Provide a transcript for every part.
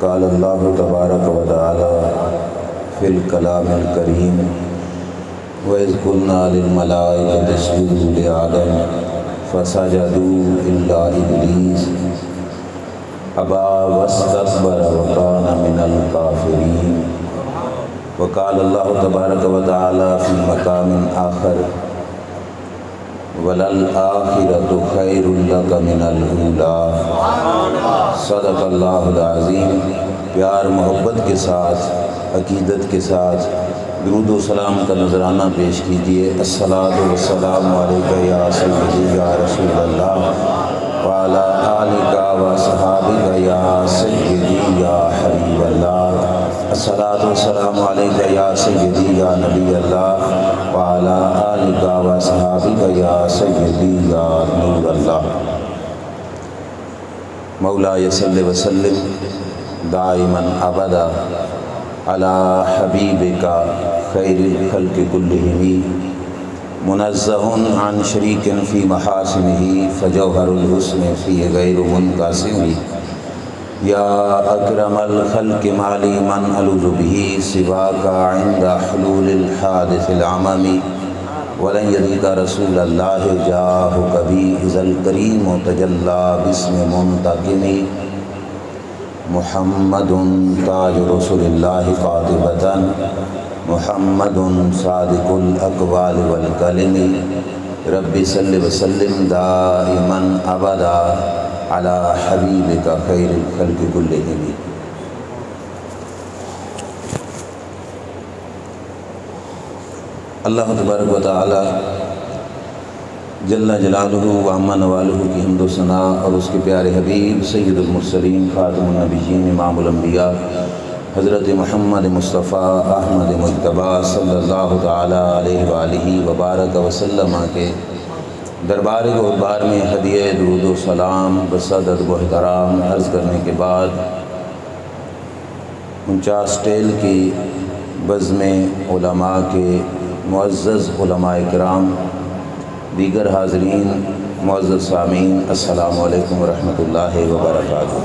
قال اللہ تبارک و تعالی فی الکلام الکریم وَإِذْ قُلْنَا لِلْمَلَائِكَةِ اسْجُدُوا لِآدَمَ فَسَجَدُوا إِلَّا إِبْلِيسَ أَبَى وَاسْتَكْبَرَ وَكَانَ مِنَ الْكَافِرِينَ وقال اللہ تبارک و تعالی فی مقام آخر وَلَلْآخِرَةُ خَيْرٌ لَكَ مِنَ الْأُولَىٰ صدق اللہ العظیم۔ پیار محبت کے ساتھ، عقیدت کے ساتھ درود و سلام کا نذرانہ پیش کیجیے۔ الصلاۃ والسلام علیکہ یا سیدی یا رسول اللہ وعلی آلک و صحابک یا سیدی یا حبیب اللہ۔ الصلاۃ والسلام علیکہ یا سیدی یا نبی اللہ وعلی آلک و صحابک یا سیدی یا نور اللہ۔ مولاي صل وسلم دائما ابدا علی حبیبک خیر الخلق کلہم منزہ عن شریک فی محاسنہ فجوہر الحسن فی غیر منقسم یا اکرم الخلق مالی من الوذ بہ سواک عند حلول الحادث العممی ولن یدیک رسول اللہ جاہ کبھی اذا الکریم تجلی باسم منتقم محمد تاج رسول اللہ قاطبۃ محمد صادق الاقوال والکلم رب صل وسلم دائما ابدا علی حبیبک خیر الخلق کلہم۔ اللہ تبارک و تعالی جل جلالہ و عم نوالہ کی حمد و ثناء اور اس کے پیارے حبیب سید المرسلین خاتم النبیین امام الانبیاء حضرت محمد مصطفیٰ احمد مجتبیٰ صلی اللہ تعالی علیہ وآلہ وبارک وسلم کے دربار گہربار میں ہدیہ درود و سلام بصدد و احترام عرض کرنے کے بعد 49 ٹیل کی بزم علماء کے معزز علماء کرام، دیگر حاضرین، معزز سامعین، السلام علیکم ورحمۃ اللہ وبرکاتہ۔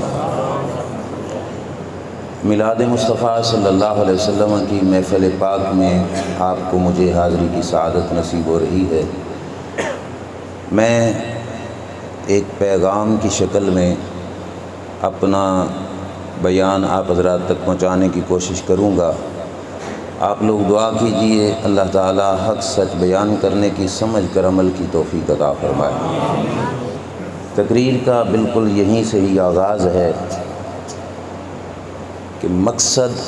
میلاد مصطفیٰ صلی اللہ علیہ وسلم کی محفل پاک میں آپ کو مجھے حاضری کی سعادت نصیب ہو رہی ہے۔ میں ایک پیغام کی شکل میں اپنا بیان آپ حضرات تک پہنچانے کی کوشش کروں گا۔ آپ لوگ دعا کیجئے اللہ تعالی حق سچ بیان کرنے کی، سمجھ کر عمل کی توفیق عطا فرمائے۔ تقریر کا بالکل یہیں سے ہی آغاز ہے کہ مقصد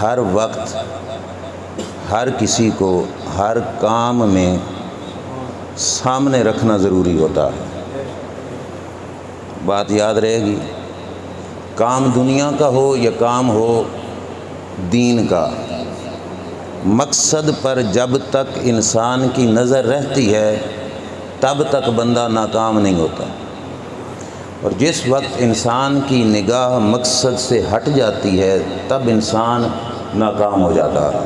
ہر وقت ہر کسی کو ہر کام میں سامنے رکھنا ضروری ہوتا ہے۔ بات یاد رہے گی، کام دنیا کا ہو یا کام ہو دین کا، مقصد پر جب تک انسان کی نظر رہتی ہے تب تک بندہ ناکام نہیں ہوتا، اور جس وقت انسان کی نگاہ مقصد سے ہٹ جاتی ہے تب انسان ناکام ہو جاتا ہے۔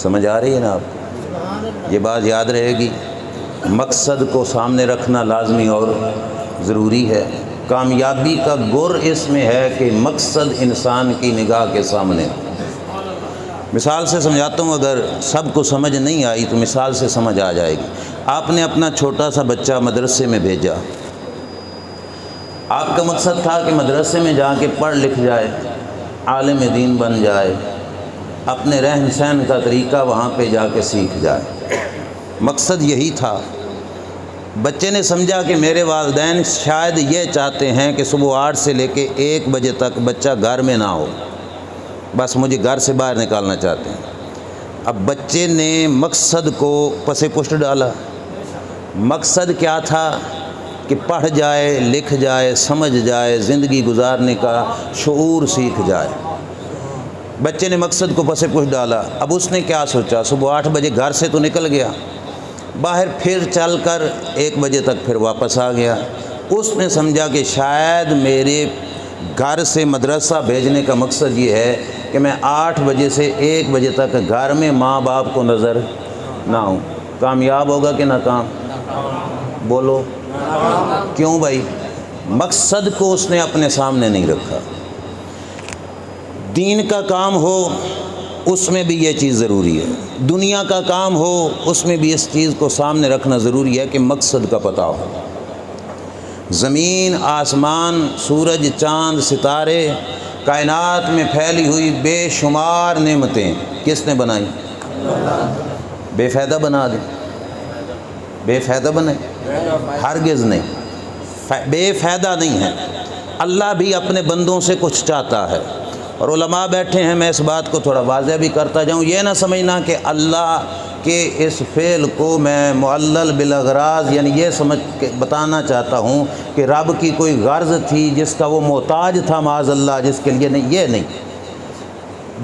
سمجھ آ رہی ہے نا آپ کو؟ یہ بات یاد رہے گی، مقصد کو سامنے رکھنا لازمی اور ضروری ہے۔ کامیابی کا گر اس میں ہے کہ مقصد انسان کی نگاہ کے سامنے۔ مثال سے سمجھاتا ہوں، اگر سب کو سمجھ نہیں آئی تو مثال سے سمجھ آ جائے گی۔ آپ نے اپنا چھوٹا سا بچہ مدرسے میں بھیجا، آپ کا مقصد تھا کہ مدرسے میں جا کے پڑھ لکھ جائے، عالم دین بن جائے، اپنے رہن سہن کا طریقہ وہاں پہ جا کے سیکھ جائے۔ مقصد یہی تھا۔ بچے نے سمجھا کہ میرے والدین شاید یہ چاہتے ہیں کہ صبح 8 سے لے کے 1 بجے تک بچہ گھر میں نہ ہو، بس مجھے گھر سے باہر نکالنا چاہتے ہیں۔ اب بچے نے مقصد کو پس پشت ڈالا۔ مقصد کیا تھا کہ پڑھ جائے، لکھ جائے، سمجھ جائے، زندگی گزارنے کا شعور سیکھ جائے۔ بچے نے مقصد کو پس پشت ڈالا۔ اب اس نے کیا سوچا، صبح 8 بجے گھر سے تو نکل گیا، باہر پھر چل کر 1 بجے تک پھر واپس آ گیا۔ اس نے سمجھا کہ شاید میرے گھر سے مدرسہ بھیجنے کا مقصد یہ ہے کہ میں 8 بجے سے 1 بجے تک گھر میں ماں باپ کو نظر نہ ہوں۔ کامیاب ہوگا کہ ناکام؟ بولو کیوں بھائی؟ مقصد کو اس نے اپنے سامنے نہیں رکھا۔ دین کا کام ہو اس میں بھی یہ چیز ضروری ہے، دنیا کا کام ہو اس میں بھی اس چیز کو سامنے رکھنا ضروری ہے کہ مقصد کا پتہ ہو۔ زمین، آسمان، سورج، چاند، ستارے، کائنات میں پھیلی ہوئی بے شمار نعمتیں کس نے بنائی؟ بے فائدہ بنا دیں؟ بے فائدہ بنے؟ ہرگز نہیں، بے فائدہ نہیں ہے۔ اللہ بھی اپنے بندوں سے کچھ چاہتا ہے، اور علماء بیٹھے ہیں، میں اس بات کو تھوڑا واضح بھی کرتا جاؤں، یہ نہ سمجھنا کہ اللہ کے اس فعل کو میں معلل بالاغراض، یعنی یہ سمجھ کے بتانا چاہتا ہوں کہ رب کی کوئی غرض تھی جس کا وہ محتاج تھا معاذ اللہ، جس کے لیے نہیں، یہ نہیں۔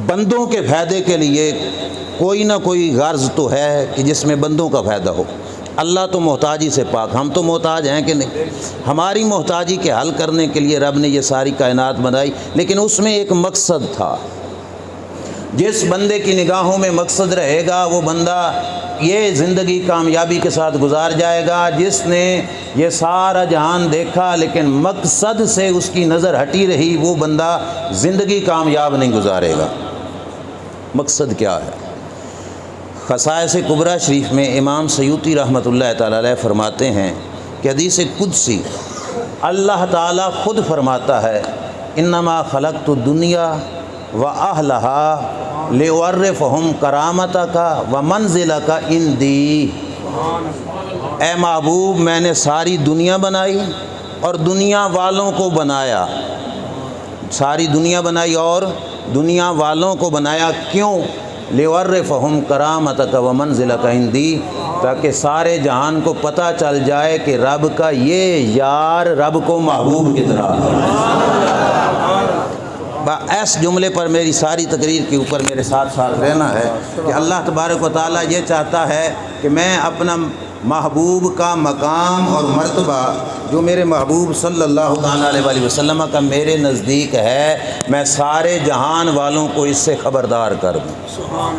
بندوں کے فائدے کے لیے کوئی نہ کوئی غرض تو ہے کہ جس میں بندوں کا فائدہ ہو۔ اللہ تو محتاجی سے پاک، ہم تو محتاج ہیں کہ نہیں؟ ہماری محتاجی کے حل کرنے کے لیے رب نے یہ ساری کائنات بنائی، لیکن اس میں ایک مقصد تھا۔ جس بندے کی نگاہوں میں مقصد رہے گا وہ بندہ یہ زندگی کامیابی کے ساتھ گزار جائے گا۔ جس نے یہ سارا جہان دیکھا لیکن مقصد سے اس کی نظر ہٹی رہی، وہ بندہ زندگی کامیاب نہیں گزارے گا۔ مقصد کیا ہے؟ خصائص کبریٰ شریف میں امام سیوطی رحمۃ اللہ تعالی علیہ فرماتے ہیں کہ حدیث قدسی اللہ تعالیٰ خود فرماتا ہے، انما خلقت الدنیا وأہلہا لأعرفہم کرامتک ومنزلک عندی۔ اے محبوب، میں نے ساری دنیا بنائی اور دنیا والوں کو بنایا، ساری دنیا بنائی اور دنیا والوں کو بنایا، کیوں؟ لِيُعَرِّفَهُمْ كَرَامَتَكَ وَمَنْزِلَكَ عِنْدِي، تاکہ سارے جہان کو پتہ چل جائے کہ رب کا یہ یار رب کو محبوب کی طرح ہے۔ اس جملے پر میری ساری تقریر کے اوپر میرے ساتھ ساتھ رہنا ہے کہ اللہ تبارک و تعالیٰ یہ چاہتا ہے کہ میں اپنا محبوب کا مقام اور مرتبہ جو میرے محبوب صلی اللہ تعالیٰ علیہ وسلم کا میرے نزدیک ہے، میں سارے جہان والوں کو اس سے خبردار کر دوں۔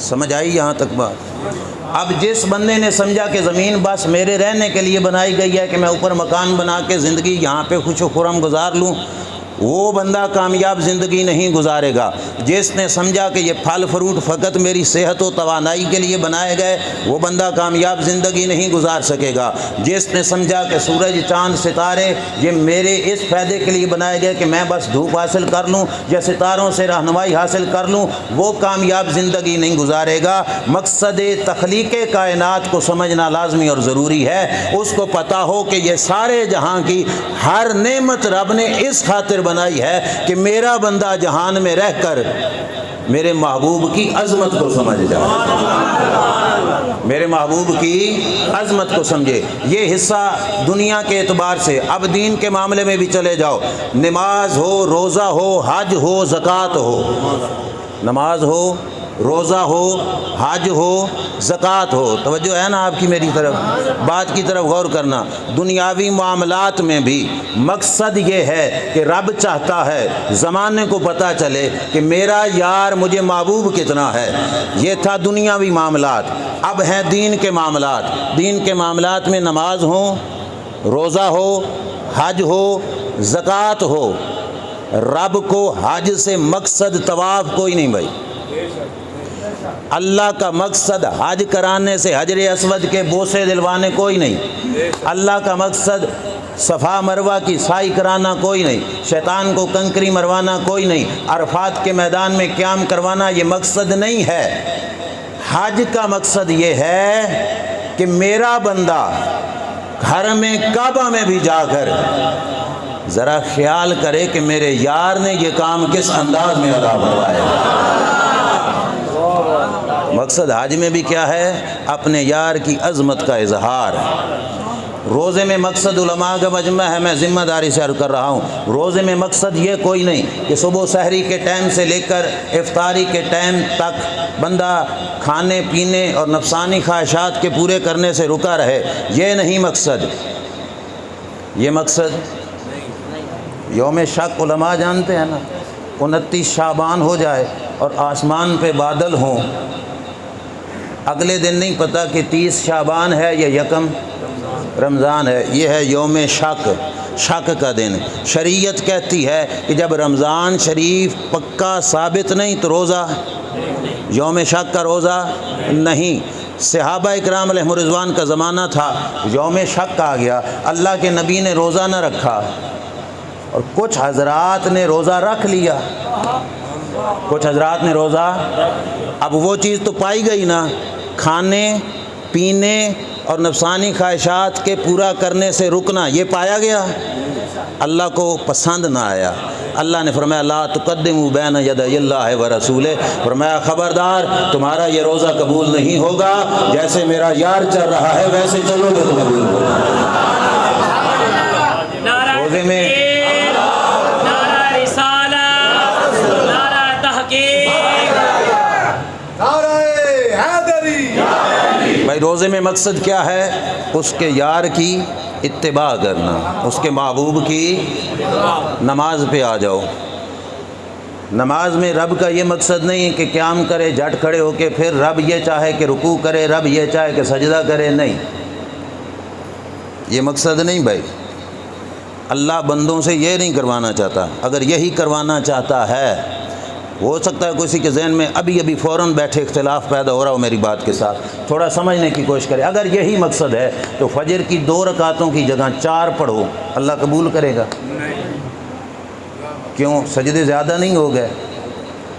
سمجھ آئی یہاں تک بات؟ اب جس بندے نے سمجھا کہ زمین بس میرے رہنے کے لیے بنائی گئی ہے کہ میں اوپر مکان بنا کے زندگی یہاں پہ خوش و خرم گزار لوں، وہ بندہ کامیاب زندگی نہیں گزارے گا۔ جس نے سمجھا کہ یہ پھل فروٹ فقط میری صحت و توانائی کے لیے بنائے گئے، وہ بندہ کامیاب زندگی نہیں گزار سکے گا۔ جس نے سمجھا کہ سورج، چاند، ستارے یہ میرے اس فائدے کے لیے بنائے گئے کہ میں بس دھوپ حاصل کر لوں یا ستاروں سے رہنمائی حاصل کر لوں، وہ کامیاب زندگی نہیں گزارے گا۔ مقصد تخلیق کائنات کو سمجھنا لازمی اور ضروری ہے۔ اس کو پتہ ہو کہ یہ سارے جہاں کی ہر نعمت رب نے اس خاطر بنائی ہے کہ میرا بندہ جہان میں رہ کر میرے محبوب کی عظمت کو سمجھ جائے، میرے محبوب کی عظمت کو سمجھے۔ یہ حصہ دنیا کے اعتبار سے۔ اب دین کے معاملے میں بھی چلے جاؤ، نماز ہو، روزہ ہو، حج ہو، زکوٰۃ ہو، نماز ہو، روزہ ہو، حج ہو، زکوٰۃ ہو، توجہ ہے نا آپ کی میری طرف؟ بات کی طرف غور کرنا۔ دنیاوی معاملات میں بھی مقصد یہ ہے کہ رب چاہتا ہے زمانے کو پتہ چلے کہ میرا یار مجھے محبوب کتنا ہے۔ یہ تھا دنیاوی معاملات۔ اب ہیں دین کے معاملات۔ دین کے معاملات میں نماز ہو، روزہ ہو، حج ہو، زکوٰۃ ہو۔ رب کو حج سے مقصد طواف کوئی نہیں بھائی۔ اللہ کا مقصد حج کرانے سے حجر اسود کے بوسے دلوانے کوئی نہیں۔ اللہ کا مقصد صفا مروہ کی سائی کرانا کوئی نہیں۔ شیطان کو کنکری مروانا کوئی نہیں۔ عرفات کے میدان میں قیام کروانا یہ مقصد نہیں ہے۔ حج کا مقصد یہ ہے کہ میرا بندہ گھر میں کعبہ میں بھی جا کر ذرا خیال کرے کہ میرے یار نے یہ کام کس انداز میں ادا کروایا۔ مقصد حج میں بھی کیا ہے؟ اپنے یار کی عظمت کا اظہار۔ روزے میں مقصد علماء کا مجمع ہے، میں ذمہ داری سے عرض کر رہا ہوں، روزے میں مقصد یہ کوئی نہیں کہ صبح سحری کے ٹائم سے لے کر افطاری کے ٹائم تک بندہ کھانے پینے اور نفسانی خواہشات کے پورے کرنے سے رکا رہے، یہ نہیں مقصد۔ یہ مقصد یوم شک علماء جانتے ہیں نا، 29 شعبان ہو جائے اور آسمان پہ بادل ہوں، اگلے دن نہیں پتہ کہ 30 شعبان ہے یا یکم رمضان ہے، یہ ہے یوم شک، شک کا دن۔ شریعت کہتی ہے کہ جب رمضان شریف پکا ثابت نہیں تو روزہ، یوم شک کا روزہ نہیں۔ صحابہ اکرام علیہم الرضوان کا زمانہ تھا، یوم شک آ گیا، اللہ کے نبی نے روزہ نہ رکھا، اور کچھ حضرات نے روزہ رکھ لیا، کچھ حضرات نے روزہ، اب وہ چیز تو پائی گئی نا، کھانے پینے اور نفسانی خواہشات کے پورا کرنے سے رکنا، یہ پایا گیا، اللہ کو پسند نہ آیا۔ اللہ نے فرمایا لا تقدموا بین یدی اللہ ورسولہ، فرمایا خبردار تمہارا یہ روزہ قبول نہیں ہوگا، جیسے میرا یار چل رہا ہے ویسے چلو گے تو قبول ہوگا۔ روزے میں بھائی روزے میں مقصد کیا ہے؟ اس کے یار کی اتباع کرنا، اس کے محبوب کی نماز پہ آ جاؤ۔ نماز میں رب کا یہ مقصد نہیں ہے کہ قیام کرے جھٹ کھڑے ہو کے پھر رب یہ چاہے کہ رکوع کرے، رب یہ چاہے کہ سجدہ کرے، نہیں، یہ مقصد نہیں بھائی۔ اللہ بندوں سے یہ نہیں کروانا چاہتا۔ اگر یہی کروانا چاہتا ہے، ہو سکتا ہے کسی کے ذہن میں ابھی فوراً بیٹھے اختلاف پیدا ہو رہا ہو میری بات کے ساتھ، تھوڑا سمجھنے کی کوشش کرے۔ اگر یہی مقصد ہے تو فجر کی 2 رکعتوں کی جگہ 4 پڑھو، اللہ قبول کرے گا؟ کیوں؟ سجدے زیادہ نہیں ہو گئے؟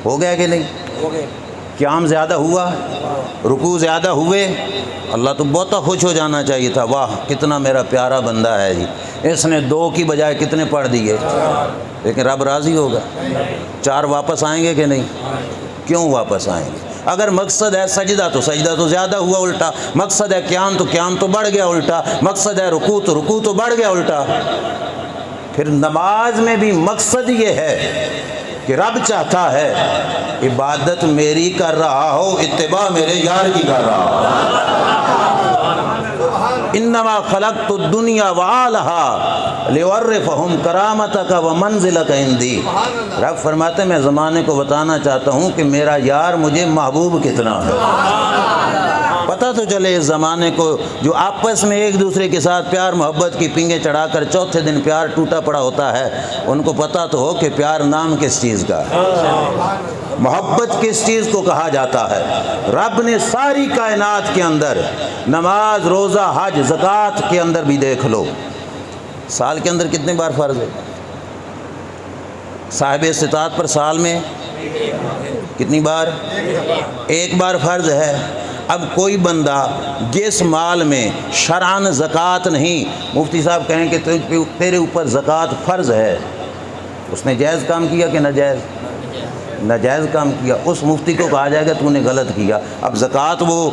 ہو گیا کہ نہیں؟ قیام زیادہ ہوا، رکوع زیادہ ہوئے، اللہ تو بہت خوش ہو جانا چاہیے تھا، واہ کتنا میرا پیارا بندہ ہے جی، اس نے 2 کی بجائے کتنے پڑھ دیے، لیکن رب راضی ہوگا؟ 4 واپس آئیں گے کہ نہیں؟ کیوں واپس آئیں گے؟ اگر مقصد ہے سجدہ تو سجدہ تو زیادہ ہوا الٹا، مقصد ہے قیام تو قیام تو بڑھ گیا الٹا، مقصد ہے رکوع تو بڑھ گیا الٹا۔ پھر نماز میں بھی مقصد یہ ہے کہ رب چاہتا ہے عبادت میری کر رہا ہو، اتباع میرے یار کی کر رہا ہو۔ انما خلقت الدنیا وآلہا لیعرفہم کرامتک ومنزلک عندی۔ رب فرماتے ہیں میں زمانے کو بتانا چاہتا ہوں کہ میرا یار مجھے محبوب کتنا ہے، پتہ تو چلے اس زمانے کو جو آپس میں ایک دوسرے کے ساتھ پیار محبت کی پنگیں چڑھا کر چوتھے دن پیار ٹوٹا پڑا ہوتا ہے، ان کو پتہ تو ہو کہ پیار نام کس چیز کا ہے، محبت کس چیز کو کہا جاتا ہے۔ رب نے ساری کائنات کے اندر نماز، روزہ، حج، زکوٰۃ کے اندر بھی دیکھ لو، سال کے اندر کتنے بار فرض ہے؟ صاحب استطاعت پر سال میں کتنی بار؟ 1 بار فرض ہے۔ اب کوئی بندہ جس مال میں شرعاً زکوٰۃ نہیں، مفتی صاحب کہیں کہ تیرے اوپر زکوٰۃ فرض ہے، اس نے جائز کام کیا کہ ناجائز؟ ناجائز کام کیا، اس مفتی کو کہا جائے گا تو نے غلط کیا۔ اب زکوٰۃ وہ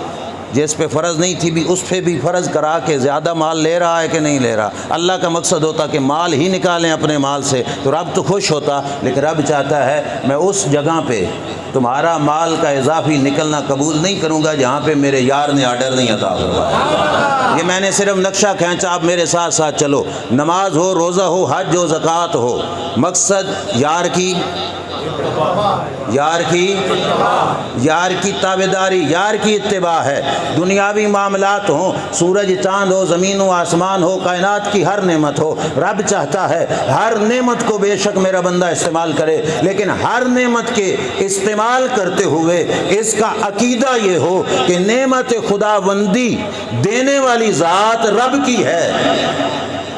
جس پہ فرض نہیں تھی بھی اس پہ بھی فرض کرا کے زیادہ مال لے رہا ہے کہ نہیں لے رہا؟ اللہ کا مقصد ہوتا کہ مال ہی نکالیں اپنے مال سے تو رب تو خوش ہوتا، لیکن رب چاہتا ہے میں اس جگہ پہ تمہارا مال کا اضافی نکلنا قبول نہیں کروں گا جہاں پہ میرے یار نے آرڈر نہیں عطا کروایا۔ یہ میں نے صرف نقشہ کھینچا، آپ میرے ساتھ ساتھ چلو، نماز ہو، روزہ ہو، حج ہو، زکوٰۃ ہو، مقصد یار کی تابعداری، یار کی اتباع ہے۔ دنیاوی معاملات ہوں، سورج چاند ہو، زمین و آسمان ہو، کائنات کی ہر نعمت ہو، رب چاہتا ہے ہر نعمت کو بے شک میرا بندہ استعمال کرے، لیکن ہر نعمت کے استعمال کرتے ہوئے اس کا عقیدہ یہ ہو کہ نعمت خداوندی دینے والی ذات رب کی ہے،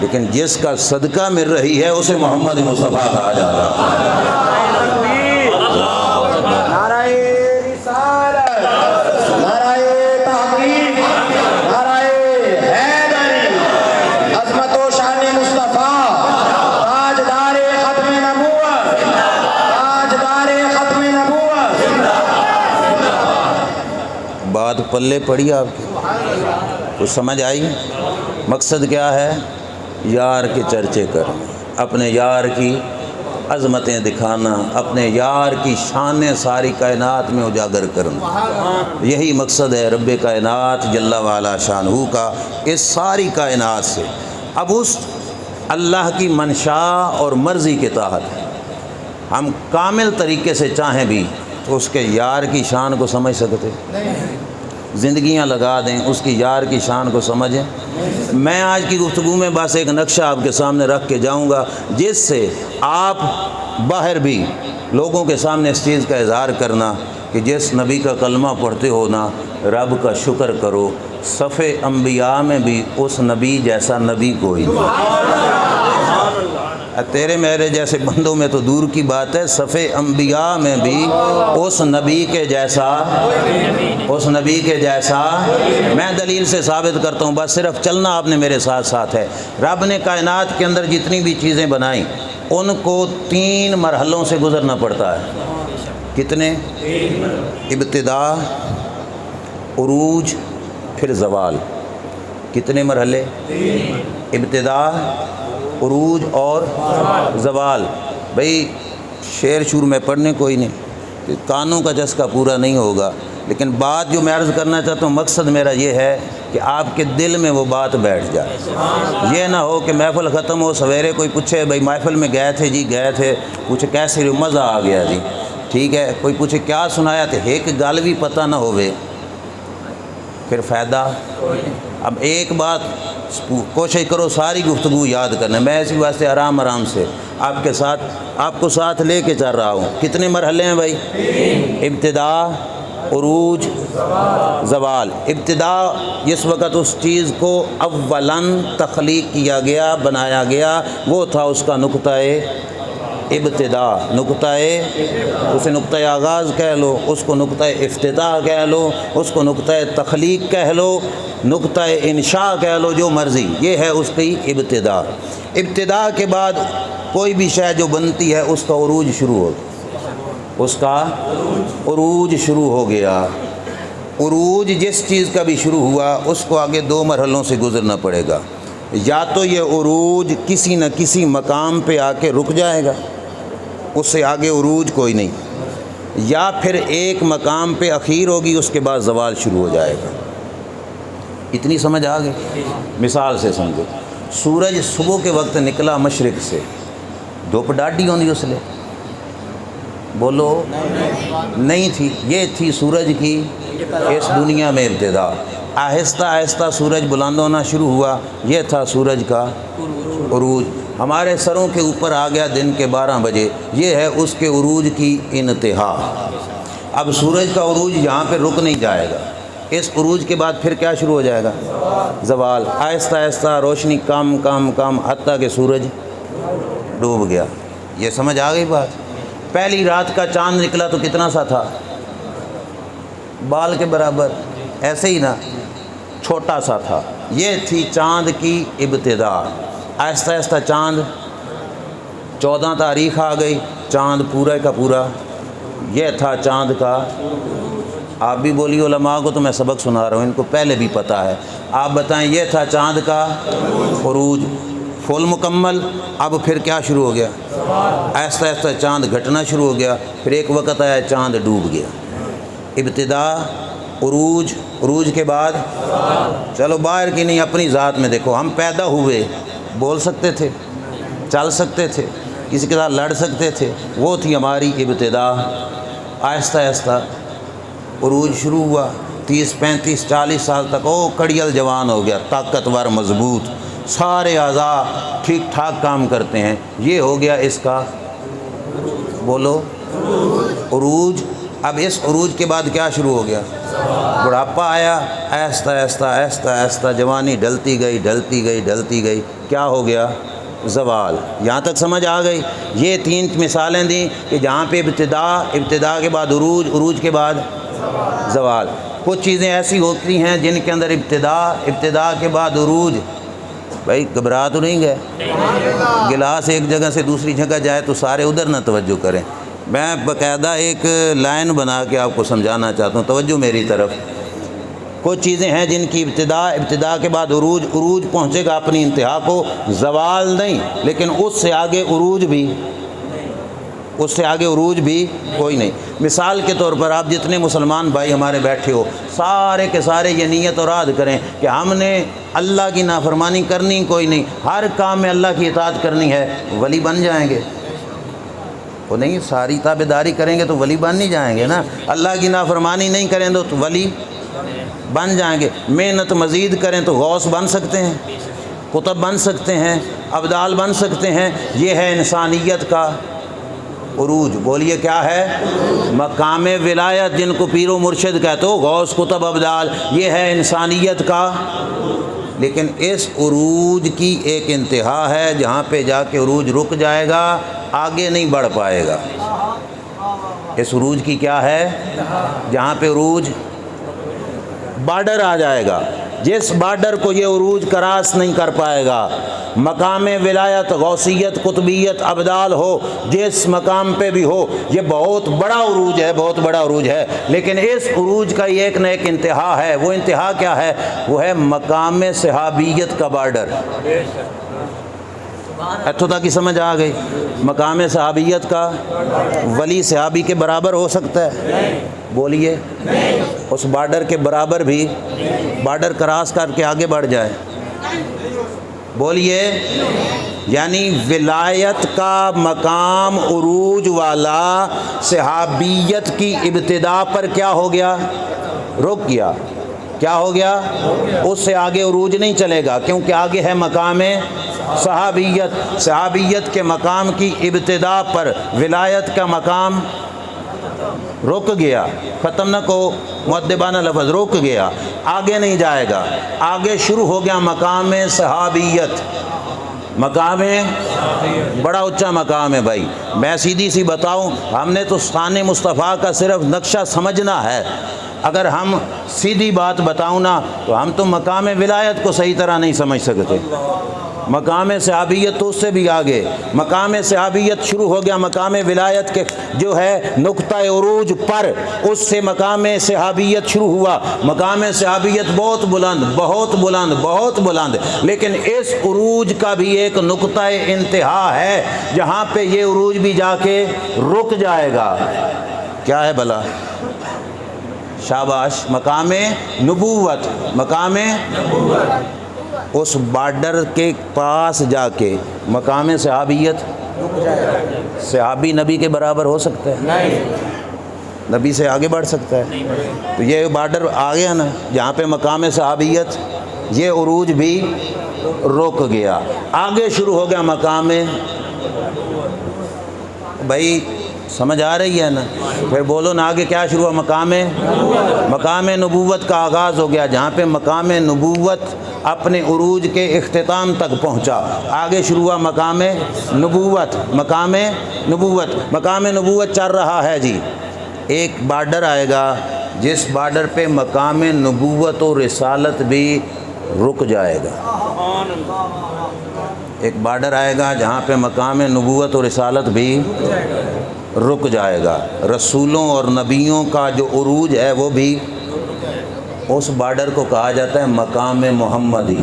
لیکن جس کا صدقہ مل رہی ہے اسے محمد مصطفیٰ کہا جاتا ہے۔ بات پلے پڑی آپ کی؟ کچھ سمجھ آئی؟ مقصد کیا ہے؟ یار کے چرچے کرنا، اپنے یار کی عظمتیں دکھانا، اپنے یار کی شانیں ساری کائنات میں اجاگر کرنا، یہی مقصد ہے رب کائنات جل وعلا شانہ کا اس ساری کائنات سے۔ اب اس اللہ کی منشا اور مرضی کے تحت ہم کامل طریقے سے چاہیں بھی تو اس کے یار کی شان کو سمجھ سکتے؟ زندگیاں لگا دیں، اس کی یار کی شان کو سمجھیں۔ میں آج کی گفتگو میں بس ایک نقشہ آپ کے سامنے رکھ کے جاؤں گا، جس سے آپ باہر بھی لوگوں کے سامنے اس چیز کا اظہار کرنا کہ جس نبی کا کلمہ پڑھتے ہو نا، رب کا شکر کرو، صف انبیاء میں بھی اس نبی جیسا نبی کوئی نہیں۔ تیرے میرے جیسے بندوں میں تو دور کی بات ہے، صف انبیاء میں بھی اس نبی کے جیسا میں دلیل سے ثابت کرتا ہوں، بس صرف چلنا آپ نے میرے ساتھ ساتھ ہے۔ رب نے کائنات کے اندر جتنی بھی چیزیں بنائیں ان کو 3 مرحلوں سے گزرنا پڑتا ہے۔ کتنے؟ ابتدا، عروج، پھر زوال۔ کتنے مرحلے؟ ابتدا، عروج اور زوال۔ بھئی شعر شور میں پڑھنے کوئی نہیں، کانوں کا چسکا پورا نہیں ہوگا، لیکن بات جو میں عرض کرنا چاہتا ہوں، مقصد میرا یہ ہے کہ آپ کے دل میں وہ بات بیٹھ جائے۔ یہ نہ ہو کہ محفل ختم ہو، سویرے کوئی پوچھے بھئی محفل میں گئے تھے جی، گئے تھے، پوچھے کیسے، مزہ آ گیا جی، ٹھیک ہے، کوئی پوچھے کیا سنایا تھے، ایک گل بھی پتہ نہ ہوئے، پھر فائدہ۔ اب ایک بات کوشش کرو ساری گفتگو یاد کرنا، میں اسی واسطے آرام سے آپ کو ساتھ لے کے چل رہا ہوں۔ کتنے مرحلے ہیں بھائی؟ ابتدا، عروج، زوال۔ ابتدا جس وقت اس چیز کو اولاً تخلیق کیا گیا، بنایا گیا، وہ تھا اس کا نقطہ ابتدا، اسے نقطہ آغاز کہہ لو، اس کو نقطہ افتتاح کہہ لو، اس کو نقطہ تخلیق کہہ لو، نقطہ انشاء کہہ لو، جو مرضی، یہ ہے اس کی ابتدا۔ ابتدا کے بعد کوئی بھی شے جو بنتی ہے اس کا عروج شروع ہو گیا۔ عروج جس چیز کا بھی شروع ہوا اس کو آگے 2 مرحلوں سے گزرنا پڑے گا، یا تو یہ عروج کسی نہ کسی مقام پہ آ کے رک جائے گا، اس سے آگے عروج کوئی نہیں، یا پھر ایک مقام پہ اخیر ہوگی، اس کے بعد زوال شروع ہو جائے گا۔ اتنی سمجھ آ گئی؟ مثال سے سمجھو، سورج صبح کے وقت نکلا مشرق سے، دھوپ ڈاڈی ہوندی اس لیے، بولو نہیں تھی، یہ تھی سورج کی اس دنیا میں ابتدا۔ آہستہ آہستہ سورج بلند ہونا شروع ہوا، یہ تھا سورج کا عروج۔ ہمارے سروں کے اوپر آ گیا دن کے 12 بجے، یہ ہے اس کے عروج کی انتہا۔ اب سورج کا عروج یہاں پہ رک نہیں جائے گا، اس عروج کے بعد پھر کیا شروع ہو جائے گا؟ زوال۔ آہستہ آہستہ روشنی کم حتیٰ کہ سورج ڈوب گیا۔ یہ سمجھ آ گئی بات؟ پہلی رات کا چاند نکلا تو کتنا سا تھا؟ بال کے برابر، ایسے ہی نا، چھوٹا سا تھا۔ یہ تھی چاند کی ابتدا۔ آہستہ آہستہ چاند 14 تاریخ آ گئی، چاند پورا کا پورا، یہ تھا چاند کا۔ آپ بھی بولیے علماء کو، تو میں سبق سنا رہا ہوں، ان کو پہلے بھی پتہ ہے، آپ بتائیں، یہ تھا چاند کا عروج فل مکمل۔ اب پھر کیا شروع ہو گیا؟ آہستہ آہستہ چاند گھٹنا شروع ہو گیا، پھر ایک وقت آیا چاند ڈوب گیا۔ ابتدا، عروج کے بعد، چلو باہر کی نہیں، اپنی ذات میں دیکھو، ہم پیدا ہوئے، بول سکتے تھے، چل سکتے تھے، کسی کے ساتھ لڑ سکتے تھے، وہ تھی ہماری ابتدا۔ آہستہ آہستہ عروج شروع ہوا، 30 35 40 سال تک کڑیل جوان ہو گیا، طاقتور، مضبوط، سارے اعضاء ٹھیک ٹھاک کام کرتے ہیں، یہ ہو گیا اس کا، بولو، عروج۔ اب اس عروج کے بعد کیا شروع ہو گیا؟ بڑھاپا آیا، آہستہ آہستہ جوانی ڈلتی گئی، کیا ہو گیا؟ زوال۔ یہاں تک سمجھ آ گئی؟ یہ 3 مثالیں دیں کہ جہاں پہ ابتدا کے بعد عروج کے بعد زوال۔ کچھ چیزیں ایسی ہوتی ہیں جن کے اندر ابتدا کے بعد عروج، بھائی گھبرا تو نہیں گئے؟ گلاس ایک جگہ سے دوسری جگہ جائے تو سارے ادھر نہ توجہ کریں، میں باقاعدہ ایک لائن بنا کے آپ کو سمجھانا چاہتا ہوں، توجہ میری طرف۔ کچھ چیزیں ہیں جن کی ابتدا کے بعد عروج پہنچے گا اپنی انتہا کو، زوال نہیں، لیکن اس سے آگے عروج بھی کوئی نہیں۔ مثال کے طور پر آپ جتنے مسلمان بھائی ہمارے بیٹھے ہو، سارے کے سارے یہ نیت اور عہد کریں کہ ہم نے اللہ کی نافرمانی کرنی کوئی نہیں، ہر کام میں اللہ کی اطاعت کرنی ہے، ولی بن جائیں گے؟ وہ نہیں، ساری تابعداری کریں گے تو ولی بن نہیں جائیں گے نا، اللہ کی نافرمانی نہیں کریں تو ولی بن جائیں گے۔ محنت مزید کریں تو غوث بن سکتے ہیں، قطب بن سکتے ہیں، ابدال بن سکتے ہیں۔ یہ ہے انسانیت کا عروج۔ بولیے کیا ہے؟ مقام ولایت، جن کو پیر و مرشد کہتے ہو، غوث، قطب، ابدال، یہ ہے انسانیت کا۔ لیکن اس عروج کی ایک انتہا ہے، جہاں پہ جا کے عروج رک جائے گا، آگے نہیں بڑھ پائے گا۔ اس عروج کی کیا ہے؟ جہاں پہ عروج بارڈر آ جائے گا، جس بارڈر کو یہ عروج کراس نہیں کر پائے گا۔ مقام ولایت، غوثیت، قطبیت، ابدال ہو، جس مقام پہ بھی ہو، یہ بہت بڑا عروج ہے، بہت بڑا عروج ہے۔ لیکن اس عروج کا ایک نہ ایک انتہا ہے۔ وہ انتہا کیا ہے؟ وہ ہے مقام صحابیت کا بارڈر۔ اتھو تک کی سمجھ آ گئی؟ مقام صحابیت کا ولی صحابی کے برابر ہو سکتا ہے؟ بولیے، اس بارڈر کے برابر بھی بارڈر کراس کر کے آگے بڑھ جائے۔ بولیے، یعنی ولایت کا مقام عروج والا صحابیت کی ابتدا پر کیا ہو گیا؟ رک گیا۔ کیا ہو گیا؟ اس سے آگے عروج نہیں چلے گا، کیونکہ آگے ہے مقام صحابیت۔ صحابیت کے مقام کی ابتدا پر ولایت کا مقام رک گیا۔ ختم نہ کو مؤدبانہ لفظ، رک گیا، آگے نہیں جائے گا۔ آگے شروع ہو گیا مقام صحابیت۔ مقام بڑا اونچا مقام ہے بھائی۔ میں سیدھی سی بتاؤں، ہم نے تو شان مصطفیٰ کا صرف نقشہ سمجھنا ہے۔ اگر ہم سیدھی بات بتاؤں نا تو ہم تو مقام ولایت کو صحیح طرح نہیں سمجھ سکتے۔ مقام صحابیت تو اس سے بھی آگے۔ مقام صحابیت شروع ہو گیا مقام ولایت کے جو ہے نقطہ عروج پر، اس سے مقام صحابیت شروع ہوا۔ مقام صحابیت بہت بلند، بہت بلند، بہت بلند، لیکن اس عروج کا بھی ایک نقطہ انتہا ہے، جہاں پہ یہ عروج بھی جا کے رک جائے گا۔ کیا ہے بھلا؟ شاباش، مقام نبوت۔ مقام اس بارڈر کے پاس جا کے مقام صحابیت، صحابی نبی کے برابر ہو سکتا ہے؟ نبی سے آگے بڑھ سکتا ہے؟ تو یہ بارڈر آ گیا نا، جہاں پہ مقام صحابیت، یہ عروج بھی رک گیا۔ آگے شروع ہو گیا مقام، بھائی سمجھ آ رہی ہے نا؟ پھر بولو نا، آگے کیا شروع ہوا؟ مقام نبوت کا آغاز ہو گیا، جہاں پہ مقام نبوت اپنے عروج کے اختتام تک پہنچا۔ آگے شروع ہوا مقام نبوت۔ مقام نبوت، مقام نبوت چل رہا ہے جی۔ ایک بارڈر آئے گا جس بارڈر پہ مقام نبوت و رسالت بھی رک جائے گا۔ ایک بارڈر آئے گا جہاں پہ مقام نبوت و رسالت بھی رک جائے گا۔ رسولوں اور نبیوں کا جو عروج ہے وہ بھی، اس بارڈر کو کہا جاتا ہے مقام محمدی۔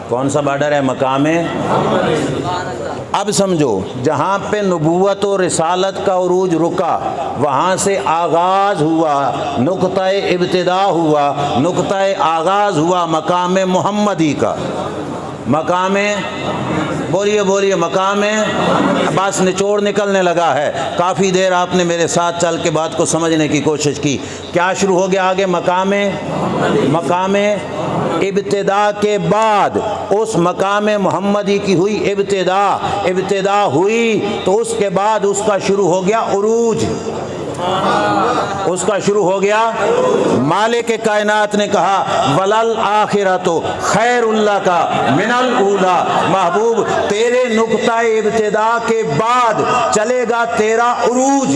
کون سا بارڈر ہے؟ مقام۔ اب سمجھو، جہاں پہ نبوت و رسالت کا عروج رکا، وہاں سے آغاز ہوا، نقطہ ابتدا ہوا، نقطہ آغاز ہوا مقام محمدی کا۔ مقام، بولیے مقام، بس نچوڑ نکلنے لگا ہے۔ کافی دیر آپ نے میرے ساتھ چل کے بات کو سمجھنے کی کوشش کی۔ کیا شروع ہو گیا آگے؟ مقام ابتدا کے بعد اس مقام محمدی کی ہوئی ابتدا ہوئی، تو اس کے بعد اس کا شروع ہو گیا عروج۔ اس کا شروع ہو گیا۔ مالک کائنات نے کہا ولل آخرۃ خیر لک من الاولی، محبوب تیرے نقطہ ابتدا کے بعد چلے گا تیرا عروج،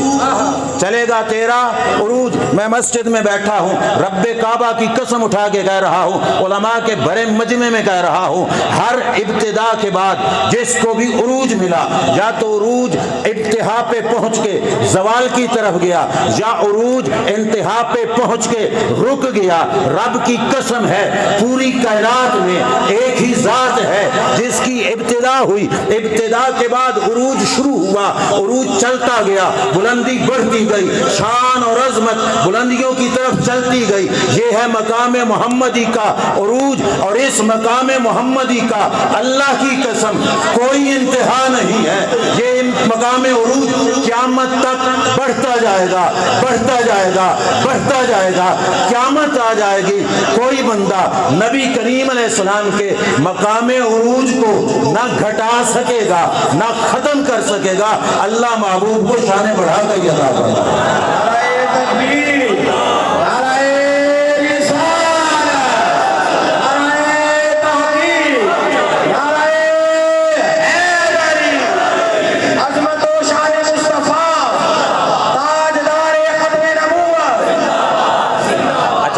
چلے گا تیرا عروج۔ میں مسجد میں بیٹھا ہوں، رب کعبہ کی قسم اٹھا کے کہہ رہا ہوں، علماء کے بڑے مجمع میں کہہ رہا ہوں، ہر ابتدا کے بعد جس کو بھی عروج ملا، یا تو عروج ابتدا پہ پہنچ کے زوال کی طرف گیا، یا عروج انتہا پہ پہنچ کے رک گیا۔ رب کی قسم ہے، پوری کائنات میں ایک ہی ذات ہے جس کی ابتدا ہوئی، ابتدا کے بعد عروج شروع ہوا، عروج چلتا گیا، بلندی بڑھتی گئی، شان اور عظمت بلندیوں کی طرف چلتی گئی۔ یہ ہے مقام محمدی کا عروج، اور اس مقام محمدی کا اللہ کی قسم کوئی انتہا نہیں ہے۔ یہ مقام عروج قیامت تک بڑھتا جائے گا، بڑھتا جائے گا، بڑھتا جائے گا۔ قیامت آ جائے گی، کوئی بندہ نبی کریم علیہ السلام کے مقام عروج کو نہ گھٹا سکے گا نہ ختم کر سکے گا۔ اللہ محبوب کو شان بڑھا کر ہی عطا فرمائے۔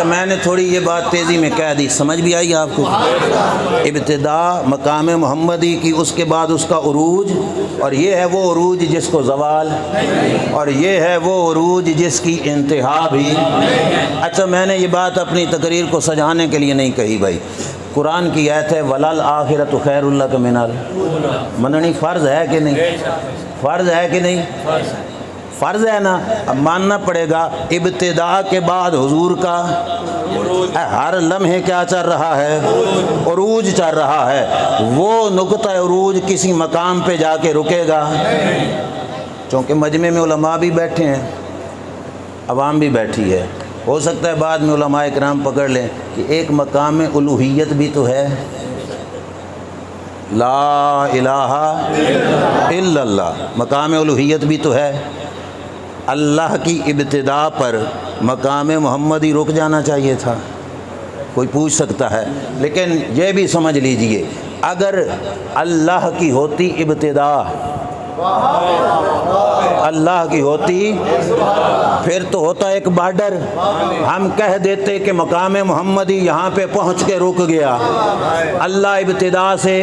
میں نے تھوڑی یہ بات تیزی میں کہہ دی، سمجھ بھی آئی آپ کو؟ ابتدا مقام محمدی کی، اس کے بعد اس کا عروج، اور یہ ہے وہ عروج جس کو زوال، اور یہ ہے وہ عروج جس کی انتہا بھی۔ اچھا، میں نے یہ بات اپنی تقریر کو سجانے کے لیے نہیں کہی بھائی، قرآن کی آیت ہے وَلَلْآخِرَةُ خَيْرٌ لَكَ مِنَ الْأُولَىٰ۔ مننی فرض ہے کہ نہیں؟ فرض ہے کہ نہیں؟ فرض ہے نا، اب ماننا پڑے گا۔ ابتدا کے بعد حضور کا ہر لمحے کیا چل رہا ہے؟ عروج چل رہا ہے۔ وہ نقطہ عروج کسی مقام پہ جا کے رکے گا؟ چونکہ مجمع میں علماء بھی بیٹھے ہیں، عوام بھی بیٹھی ہے، ہو سکتا ہے بعد میں علماء کرام پکڑ لیں کہ ایک مقام الوہیت بھی تو ہے، لا الہ الا اللہ، مقام الوہیت بھی تو ہے۔ اللہ کی ابتدا پر مقام محمدی رک جانا چاہیے تھا، کوئی پوچھ سکتا ہے، لیکن یہ بھی سمجھ لیجئے اگر اللہ کی ہوتی ابتدا، اللہ کی ہوتی، پھر تو ہوتا ایک بارڈر، ہم کہہ دیتے کہ مقام محمدی یہاں پہ پہنچ کے رک گیا۔ اللہ ابتدا سے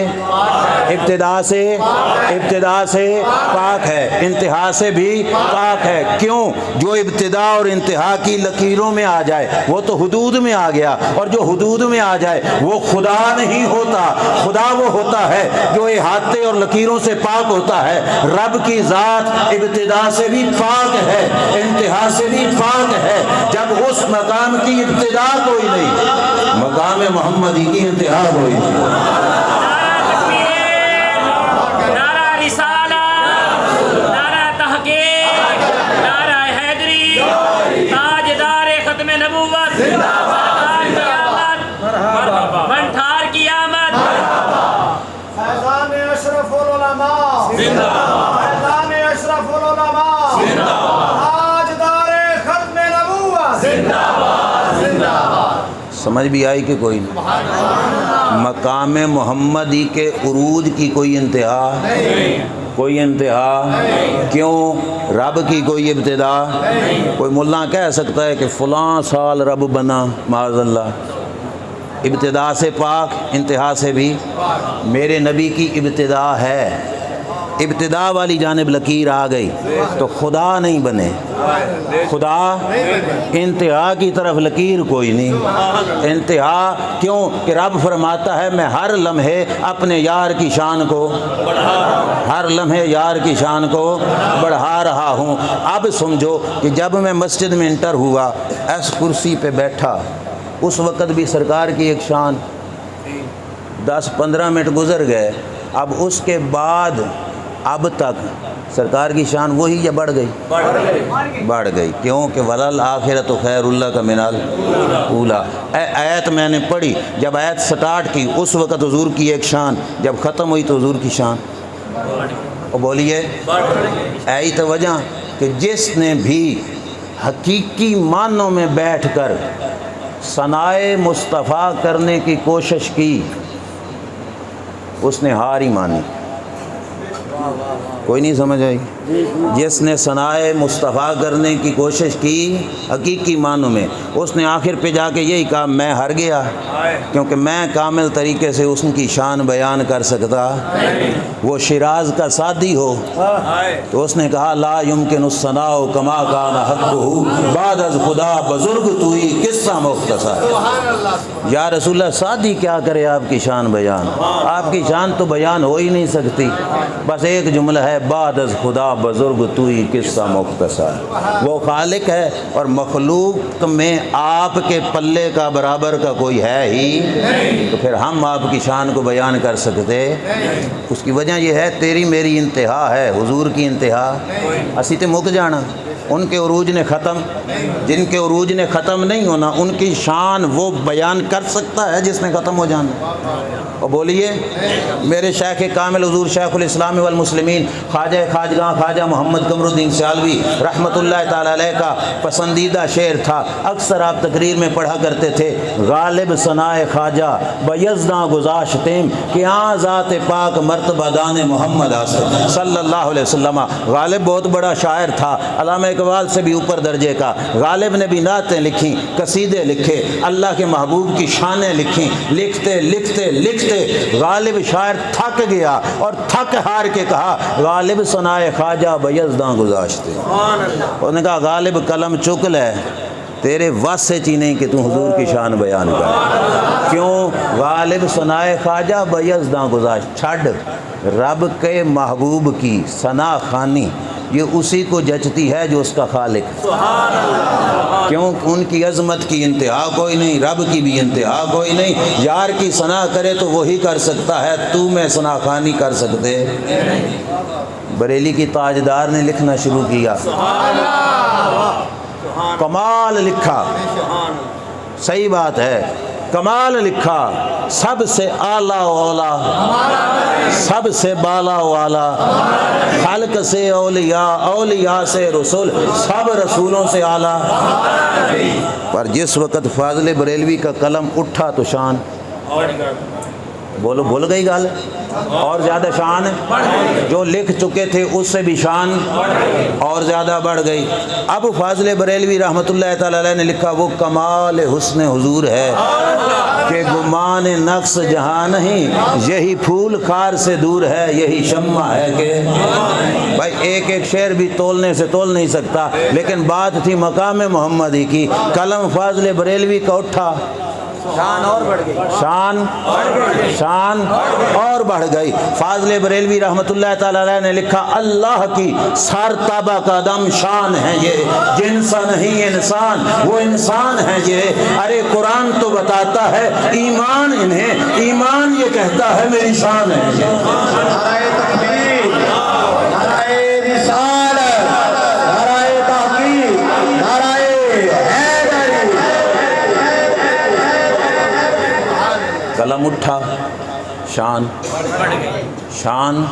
پاک ہے، انتہا سے بھی پاک ہے۔ کیوں؟ جو ابتدا اور انتہا کی لکیروں میں آ جائے وہ تو حدود میں آ گیا، اور جو حدود میں آ جائے وہ خدا نہیں ہوتا۔ خدا وہ ہوتا ہے جو احاطے اور لکیروں سے پاک ہوتا ہے۔ رب کی ذات ابتدا سے بھی پاک ہے، انتہا سے بھی پاک ہے۔ جب اس مقام کی ابتدا کوئی نہیں، مقام محمدی کی انتہا کوئی نہیں۔ سمجھ بھی آئی کہ کوئی نہیں؟ مقام محمدی کے عروج کی کوئی انتہا، کوئی انتہا، کیوں؟ رب کی کوئی ابتدا۔ کوئی ملا کہہ سکتا ہے کہ فلاں سال رب بنا، معاذ اللہ، ابتدا سے پاک، انتہا سے بھی۔ میرے نبی کی ابتدا ہے، ابتدا والی جانب لکیر آ گئی تو خدا نہیں بنے، خدا انتہا کی طرف لکیر کوئی نہیں۔ انتہا کیوں کہ رب فرماتا ہے میں ہر لمحے اپنے یار کی شان کو، ہر لمحے یار کی شان کو بڑھا رہا ہوں۔ اب سمجھو کہ جب میں مسجد میں انٹر ہوا، اس کرسی پہ بیٹھا، اس وقت بھی سرکار کی ایک شان، 10-15 منٹ گزر گئے، اب اس کے بعد اب تک سرکار کی شان وہی یا بڑھ گئی؟ بڑھ گئی۔ کیوں کہ وَلَلْآخِرَةُ خَيْرٌ لَكَ مِنَ الْأُولَىٰ۔ ایت میں نے پڑھی، جب ایت سٹارٹ کی اس وقت حضور کی ایک شان، جب ختم ہوئی تو حضور کی شان، اور بولیے ایہی تو وجہ کہ جس نے بھی حقیقی معنوں میں بیٹھ کر ثنائے مصطفیٰ کرنے کی کوشش کی، اس نے ہار ہی مانی۔ کوئی نہیں سمجھ آئی؟ جس نے ثنائے مصطفیٰ کرنے کی کوشش کی حقیقی معنوں میں، اس نے آخر پہ جا کے یہی کہا میں ہار گیا، کیونکہ میں کامل طریقے سے اس کی شان بیان کر سکتا۔ وہ شیراز کا سادی ہو تو اس نے کہا لا یمکن الثناء کما کان حقہ بعد از خدا بزرگ توئی قصہ مختصر۔ یا رسول اللہ، سادی کیا کرے آپ کی شان بیان؟ آپ کی شان تو بیان ہو ہی نہیں سکتی، بس ایک جملہ ہے بعد از خدا بزرگ تو ہی قصہ مختصر۔ وہ خالق ہے اور مخلوق میں آپ کے پلے کا برابر کا کوئی ہے ہی، تو پھر ہم آپ کی شان کو بیان کر سکتے؟ اس کی وجہ یہ ہے تیری میری انتہا ہے، حضور کی انتہا اسی تے مک جانا۔ ان کے عروج نے ختم، جن کے عروج نے ختم نہیں ہونا ان کی شان وہ بیان کر سکتا ہے جس نے ختم ہو جانا۔ اور بولیے میرے شیخ کامل حضور شیخ الاسلام والمسلمین خواجہ خواجگاں خواجہ محمد قمر الدین سیالوی رحمۃ اللہ تعالی علیہ کا پسندیدہ شعر تھا، اکثر آپ تقریر میں پڑھا کرتے تھے، غالب ثنائے خواجہ بیزداں گذاشتیم کہ آن ذات پاک مرتبہ دان محمد آسر صلی اللہ علیہ وسلم۔ غالب بہت بڑا شاعر تھا، علامہ اقبال سے بھی اوپر درجے کا۔ غالب نے بھی نعتیں لکھیں، قصیدے لکھے، اللہ کے محبوب کی شانیں لکھیں، لکھتے لکھتے لکھتے غالب شاعر تھک گیا اور تھک ہار کے کہا غالب ثنائے خواجہ بیزداں گذاشتے۔ انہوں نے کہا غالب قلم چک لے، تیرے وس سے چی نہیں کہ تو حضور کی شان بیان کر۔ کیوں؟ غالب ثنائے خواجہ بیزداں گذاشت، چھڑ رب کے محبوب کی ثنا خوانی یہ اسی کو جچتی ہے جو اس کا خالق ہے۔ کیوں؟ ان کی عظمت کی انتہا کوئی نہیں، رب کی بھی انتہا کوئی نہیں۔ یار کی ثنا کرے تو وہی کر سکتا ہے، تو میں ثنا خوانی کر سکتے؟ بریلی کی تاجدار نے لکھنا شروع کیا، کمال لکھا، صحیح بات ہے، کمال لکھا، سب سے اعلیٰ اولا، سب سے بالا والا، خلق سے اولیاء، اولیاء سے رسول، سب رسولوں سے اعلیٰ۔ پر جس وقت فاضل بریلوی کا قلم اٹھا تو شان، بولو بھول گئی گال، اور زیادہ شان ہے، جو لکھ چکے تھے اس سے بھی شان اور زیادہ بڑھ گئی۔ اب فاضل بریلوی رحمۃ اللہ تعالی علیہ نے لکھا وہ کمال حسن حضور ہے کہ گمان نقص جہاں نہیں، یہی پھول خار سے دور ہے، یہی شمع ہے کہ بھائی ایک ایک شعر بھی تولنے سے تول نہیں سکتا، لیکن بات تھی مقام محمدی کی، قلم فاضل بریلوی کا اٹھا، شان اور بڑھ گئی، شان اور بڑھ گئی۔ فاضل بریلوی رحمۃ اللہ تعالی علیہ نے لکھا اللہ کی سر تابہ قدم شان ہے یہ، جنسا نہیں انسان وہ انسان ہے یہ، ارے قرآن تو بتاتا ہے ایمان انہیں، ایمان یہ کہتا ہے میری شان ہے یہ۔ قلم اٹھا، شان شان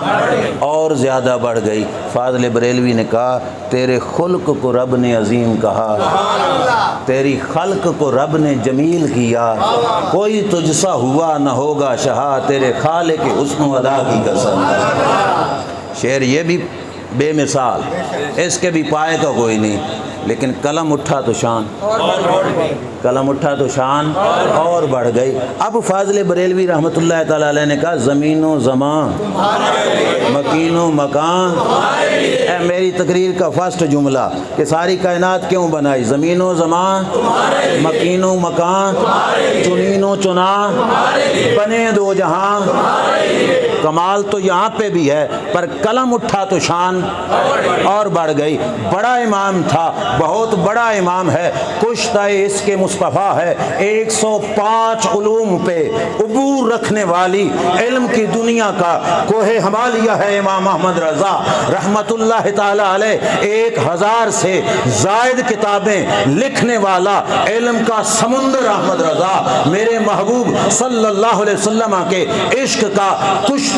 اور زیادہ بڑھ گئی۔ فاضل بریلوی نے کہا تیرے خلق کو رب نے عظیم کہا، تیری خلق کو رب نے جمیل کیا، کوئی تجھ سا ہوا نہ ہوگا شہا، تیرے خالق کے حسن و ادا کی قسم۔ شعر یہ بھی بے مثال، اس کے بھی پائے کا کوئی نہیں، لیکن قلم اٹھا تو شان، قلم اٹھا تو شان اور بڑھ گئی۔ اب فاضل بریلوی رحمۃ اللہ تعالی علیہ نے کہا زمین و زمان، مکین و مکان، اے میری تقریر کا فرسٹ جملہ کہ ساری کائنات کیوں بنائی، زمین و زمان، مکین و مکان، چنین و چنا، بنے دو جہاں۔ کمال تو یہاں پہ بھی ہے، پر قلم اٹھا تو شان اور بڑھ گئی۔ بڑا امام تھا، بہت بڑا امام ہے، کشتہ اس کے مصطفیٰ ہے، 105 علوم پہ عبور رکھنے والی علم کی دنیا کا کوہ ہمالیہ ہے امام احمد رضا رحمت اللہ تعالی علیہ، 1000 سے زائد کتابیں لکھنے والا علم کا سمندر احمد رضا، میرے محبوب صلی اللہ علیہ وسلم کے عشق کا کشتہ،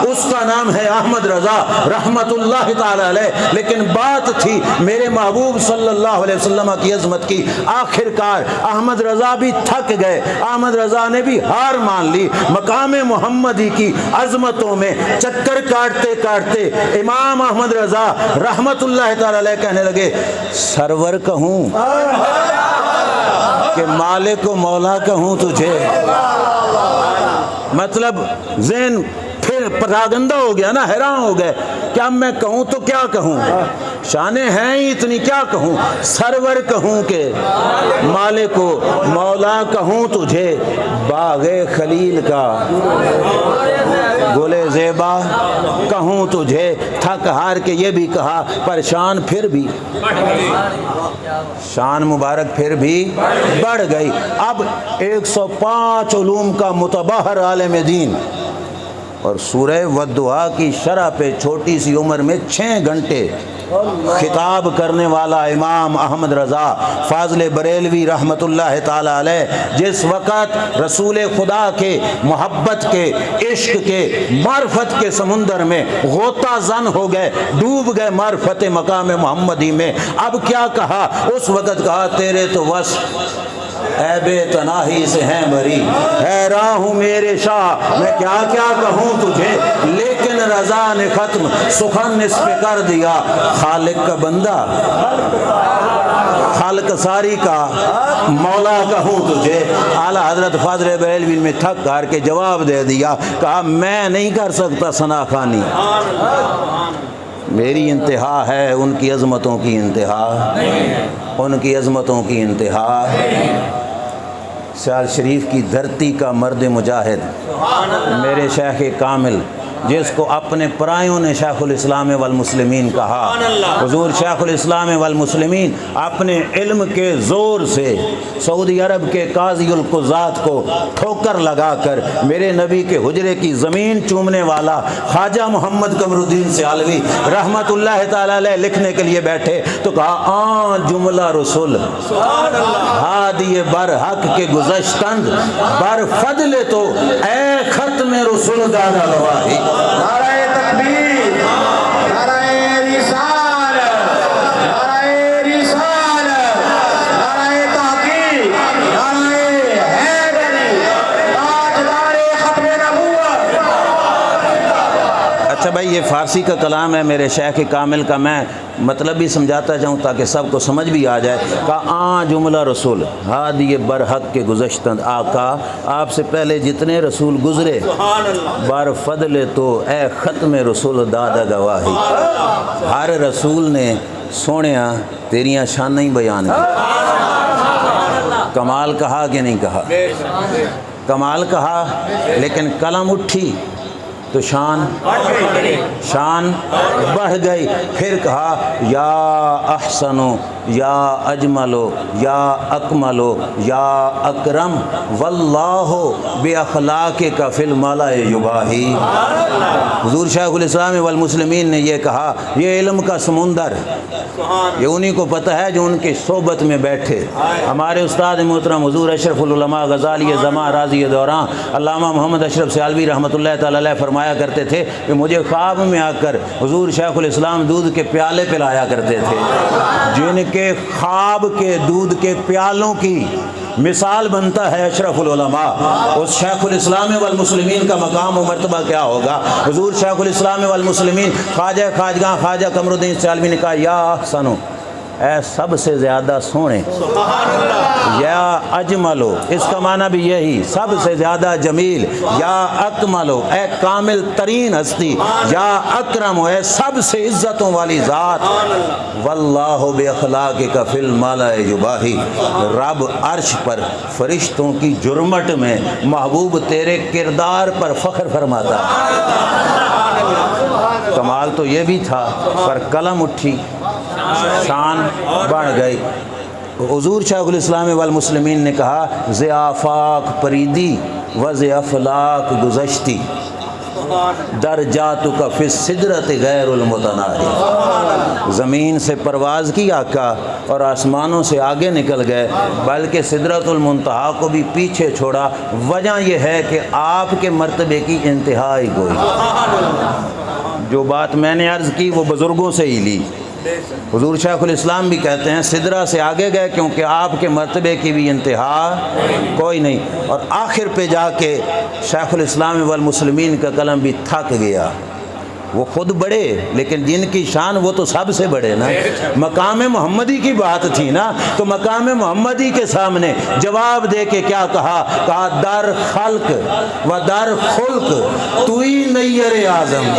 اس کا نام ہے احمد رضا رحمت اللہ تعالی علیہ۔ لیکن بات تھی میرے محبوب صلی اللہ علیہ وسلم کی عظمت کی، آخر کار احمد رضا بھی تھک گئے، احمد رضا نے بھی ہار مان لی، مقام محمدی کی عظمتوں میں چکر کاٹتے کاٹتے امام احمد رضا رحمت اللہ تعالی علیہ کہنے لگے سرور کہوں کہ مالک و مولا کہوں تجھے، مطلب ذہن پھر پراگندہ ہو گیا نا، حیران ہو گئے کہ اب میں کہوں تو کیا کہوں، شانیں ہیں ہی اتنی، کیا کہوں، سرور کہوں کہ مالک و مولا کہوں تجھے، باغ خلیل کا گلے زیبا کہوں تجھے، تھک ہار کے یہ بھی کہا پر شان پھر بھی، شان مبارک پھر بھی بڑھ گئی۔ اب 105 علوم کا متبحر عالم دین، اور سورہ والدعا کی شرح پہ چھوٹی سی عمر میں 6 گھنٹے خطاب کرنے والا امام احمد رضا فاضل بریلوی رحمۃ اللہ تعالی علیہ، جس وقت رسول خدا کے محبت کے، عشق کے، معرفت کے سمندر میں غوطہ زن ہو گئے، ڈوب گئے معرفت مقام محمدی میں، اب کیا کہا؟ اس وقت کہا تیرے تو وصف اے بے تناہی سے ہیں بری، حیراں ہوں میرے شاہ میں کیا کیا کہوں تجھے، لیکن رضا نے ختم سخن اس پہ کر دیا، خالق کا بندہ خالق ساری کا مولا کہوں تجھے۔ اعلیٰ حضرت فاضل بریلوی میں تھک کر کے جواب دے دیا، کہا میں نہیں کر سکتا ثنا خوانی، میری انتہا ہے ان کی عظمتوں کی انتہا، ان کی عظمتوں کی انتہا۔ سیال شریف کی دھرتی کا مرد مجاہد میرے شیخ کامل، جس کو اپنے پرایوں نے شیخ الاسلام والمسلمین کہا، حضور شیخ الاسلام والمسلمین اپنے علم کے زور سے سعودی عرب کے قاضی القضات کو ٹھوکر لگا کر میرے نبی کے حجرے کی زمین چومنے والا خواجہ محمد قمر الدین سیالوی رحمت اللہ تعالی علیہ لکھنے کے لیے بیٹھے تو کہا آن جملہ رسول ہادی بر حق کے گزشتند بر فضل تو اے ختم رسول دادا گواہی۔ نعرہ تکبیر، نعرہ رسالت، نعرہ رسالت، نعرہ تحقیق، نعرہ حیدری، تاجدار ختم نبوت۔ اچھا بھائی، یہ فارسی کا کلام ہے میرے شیخ کامل کا، میں مطلب بھی سمجھاتا جاؤں تاکہ سب کو سمجھ بھی آ جائے۔ کہا آن جملہ رسول ہادی برحق کے گزشتند، آقا آپ سے پہلے جتنے رسول گزرے بار فضل تو اے ختم رسول دادا گواہی، ہر رسول نے سونیا تیریاں شان نہیں بیان کی، کمال کہا کہ نہیں کہا؟ کمال کہا، لیکن قلم اٹھی تو شان بڑھ گئی۔ پھر کہا یا احسنو یا اجملو یا اکملو یا اکرم واللہ بے اخلاق کا فی الملا یباہی۔ حضور شیخ الاسلام والمسلمین نے یہ کہا، یہ علم کا سمندر یہ انہی کو پتہ ہے جو ان کے صحبت میں بیٹھے۔ ہمارے استاد محترم حضور اشرف العلماء غزالی زماں راضی دوران علامہ محمد اشرف سیالوی رحمۃ اللہ تعالی علیہ فرمایا کرتے تھے کہ مجھے خواب میں آ کر حضور شیخ الاسلام دودھ کے پیالے پلایا کرتے تھے، جن کے خواب کے دودھ کے پیالوں کی مثال بنتا ہے اشرف العلماء، اس شیخ الاسلام والمسلمین کا مقام و مرتبہ کیا ہوگا؟ حضور شیخ الاسلام والمسلمین خواجہ خواجگاں خواجہ قمر الدین سیالوی نے کہا یا احسنو اے سب سے زیادہ سونے، یا اجملو اس کا معنی بھی یہی سب سے زیادہ جمیل، یا اکملو اے کامل ترین ہستی، یا اکرم اے سب سے عزتوں والی ذات، واللہ بے اخلاق کا فی الملا یباہی، رب عرش پر فرشتوں کی جرمٹ میں محبوب تیرے کردار پر فخر فرماتا۔ کمال تو یہ بھی تھا، پر قلم اٹھی شان بڑھ گئی۔ حضور شیخ الاسلام والمسلمین نے کہا ز آفاق پریدی و ز افلاق گزشتی، درجات کا فی السدرۃ غیر المتناہی۔ زمین سے پرواز کی آقا اور آسمانوں سے آگے نکل گئے، بلکہ سدرۃ المنتہا کو بھی پیچھے چھوڑا۔ وجہ یہ ہے کہ آپ کے مرتبے کی انتہائی کوئی، جو بات میں نے عرض کی وہ بزرگوں سے ہی لی۔ حضور شیخ الاسلام بھی کہتے ہیں سدرہ سے آگے گئے کیونکہ آپ کے مرتبے کی بھی انتہا کوئی نہیں، اور آخر پہ جا کے شیخ الاسلام والمسلمین کا قلم بھی تھک گیا۔ وہ خود بڑے لیکن جن کی شان وہ تو سب سے بڑے نا، مقام محمدی کی بات تھی نا، تو مقام محمدی کے سامنے جواب دے کے کیا کہا؟ کہا در خلق و در خلق توئی نیر اعظم،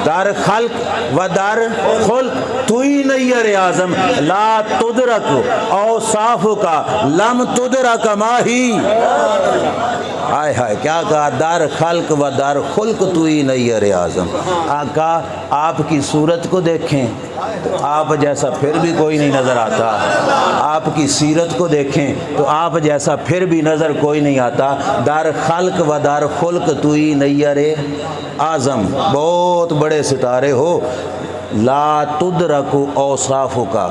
در خلق و در خلق توئی نیر اعظم لا تدرک اوصاف کا لم تدرک ماہی. ہائے ہائے کیا کہا، دار خلق و دار خلق تو ہی نیر اعظم. آقا آپ کی صورت کو دیکھیں تو آپ جیسا پھر بھی کوئی نہیں نظر آتا، آپ کی سیرت کو دیکھیں تو آپ جیسا پھر بھی نظر کوئی نہیں آتا. دار خلق و دار خلق تو ہی نیر اعظم. بہت بڑے ستارے ہو. لا تدرک اوصاف کا،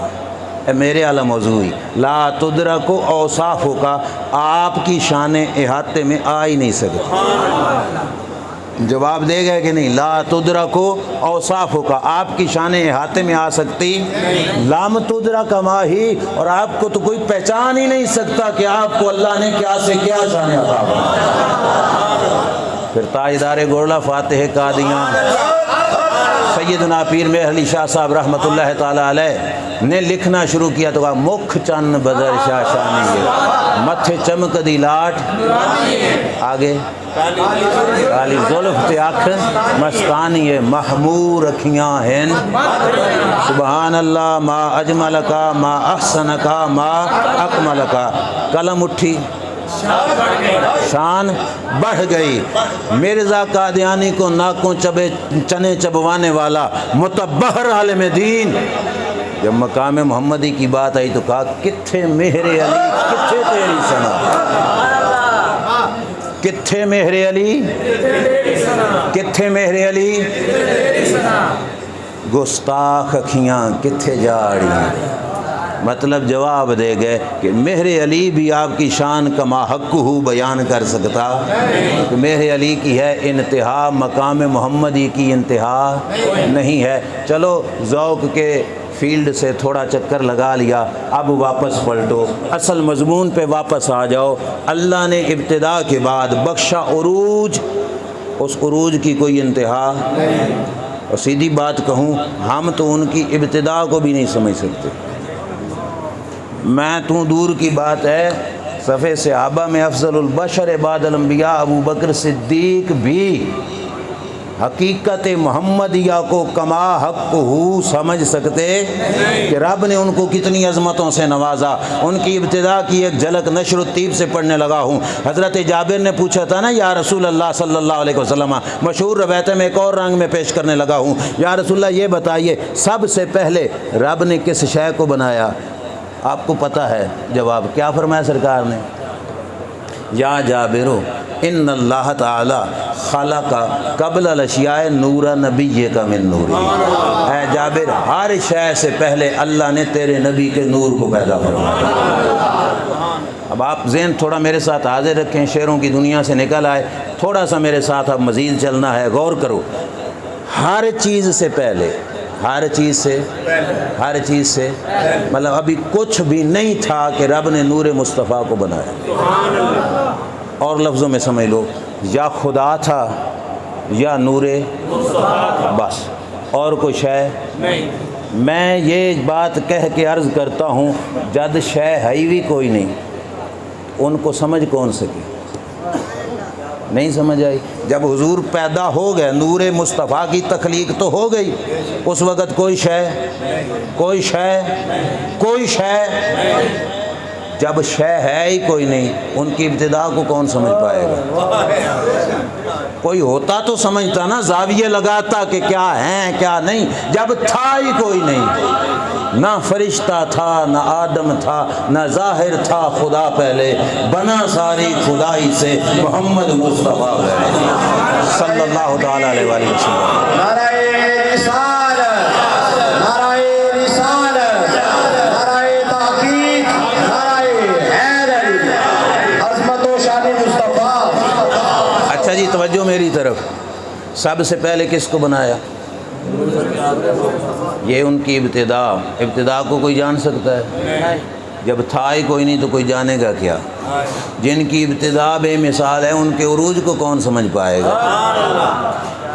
اے میرے اعلیٰ موضوعی، لا تدرک اوصاف کا، آپ کی شان احاطے میں آ ہی نہیں سکتی. جواب دے گئے کہ نہیں؟ لا تدرک اوصاف کا، آپ کی شان احاطے میں آ سکتی. لام تدرک ماہی، اور آپ کو تو کوئی پہچان ہی نہیں سکتا کہ آپ کو اللہ نے کیا سے کیا شان عطا کی. پھر تاجدار گورلا فاتح قادیان سیدنا پیر مہر علی شاہ صاحب رحمۃ اللہ تعالی علیہ نے لکھنا شروع کیا تو کہا مکھ چند بدر شاہ شانی ہے، متھے چمک دی لاٹ، آگے کالی زلف تے اکھ مستانی ہے، محمور اکھیاں ہیں. سبحان اللہ، ما اجمل کا، ما احسن کا، ما اکمل کا. قلم اٹھی، شان بڑھ گئی. مرزا قادیانی کو ناکوں چنے چبوانے والا متبہر عالم دین. جب مقام محمدی کی بات آئی تو کہا کتھے مہر علی، کتھے تیری ثنا، کتھے مہر علی، کتھے مہر علی. گستاخ اکھیاں کتھے جاڑی. مطلب جواب دے گئے کہ مہر علی بھی آپ کی شان کا ما حق ہو بیان کر سکتا کہ مہر علی کی ہے انتہا، مقام محمدی کی انتہا نہیں ہے. چلو ذوق کے فیلڈ سے تھوڑا چکر لگا لیا، اب واپس پلٹو، اصل مضمون پہ واپس آ جاؤ. اللہ نے ابتدا کے بعد بخشا عروج، اس عروج کی کوئی انتہا. اور سیدھی بات کہوں، ہم تو ان کی ابتدا کو بھی نہیں سمجھ سکتے. میں تو دور کی بات ہے، صفِ صحابہ میں افضل البشر بعد الانبیاء ابو بکر صدیق بھی حقیقت محمدیہ کو کما حق ہو سمجھ سکتے کہ رب نے ان کو کتنی عظمتوں سے نوازا. ان کی ابتدا کی ایک جھلک نشر الطیب سے پڑھنے لگا ہوں. حضرت جابر نے پوچھا تھا نا یا رسول اللہ صلی اللہ علیہ وسلم، مشہور روایت میں ایک اور رنگ میں پیش کرنے لگا ہوں، یا رسول اللہ یہ بتائیے سب سے پہلے رب نے کس شے کو بنایا؟ آپ کو پتہ ہے جواب کیا فرمایا سرکار نے؟ یا جابرو ان اللہ تعالی خلق قبل الاشیاء نور نبی کا من نوری. اے جابر، ہر شے سے پہلے اللہ نے تیرے نبی کے نور کو پیدا فرمایا. اب آپ ذہن تھوڑا میرے ساتھ حاضر رکھیں، شعروں کی دنیا سے نکل آئے، تھوڑا سا میرے ساتھ اب مزید چلنا ہے، غور کرو. ہر چیز سے پہلے، ہر چیز سے مطلب ابھی کچھ بھی نہیں تھا کہ رب نے نور مصطفیٰ کو بنایا. اور لفظوں میں سمجھ لو، یا خدا تھا یا نور مصطفیٰ، بس اور کچھ ہے نہیں. میں یہ بات کہہ کے عرض کرتا ہوں، جد شے ہے بھی کوئی نہیں، ان کو سمجھ کون سکے؟ نہیں سمجھ آئی. جب حضور پیدا ہو گئے، نور مصطفیٰ کی تخلیق تو ہو گئی، اس وقت کوئی شے جب شے ہے ہی کوئی نہیں، ان کی ابتدا کو کون سمجھ پائے گا؟ کوئی ہوتا تو سمجھتا نا، زاویے لگاتا کہ کیا ہیں کیا نہیں. جب تھا ہی کوئی نہیں، نہ فرشتہ تھا، نہ آدم تھا، نہ ظاہر تھا خدا پہلے، بنا ساری خدائی سے محمد مصطفیٰ صلی اللہ تعالی علیہ وآلہ وسلم. نعرہ رسالت، نعرہ رسالت، نعرہ تحقیق، نعرہ حیدر علی، عظمت و شان مصطفیٰ. اچھا جی، توجہ میری طرف. سب سے پہلے کس کو بنایا؟ یہ ان کی ابتدا کو کوئی جان سکتا ہے؟ جب تھا ہی کوئی نہیں تو کوئی جانے گا کیا؟ جن کی ابتدا بے مثال ہے، ان کے عروج کو کون سمجھ پائے گا؟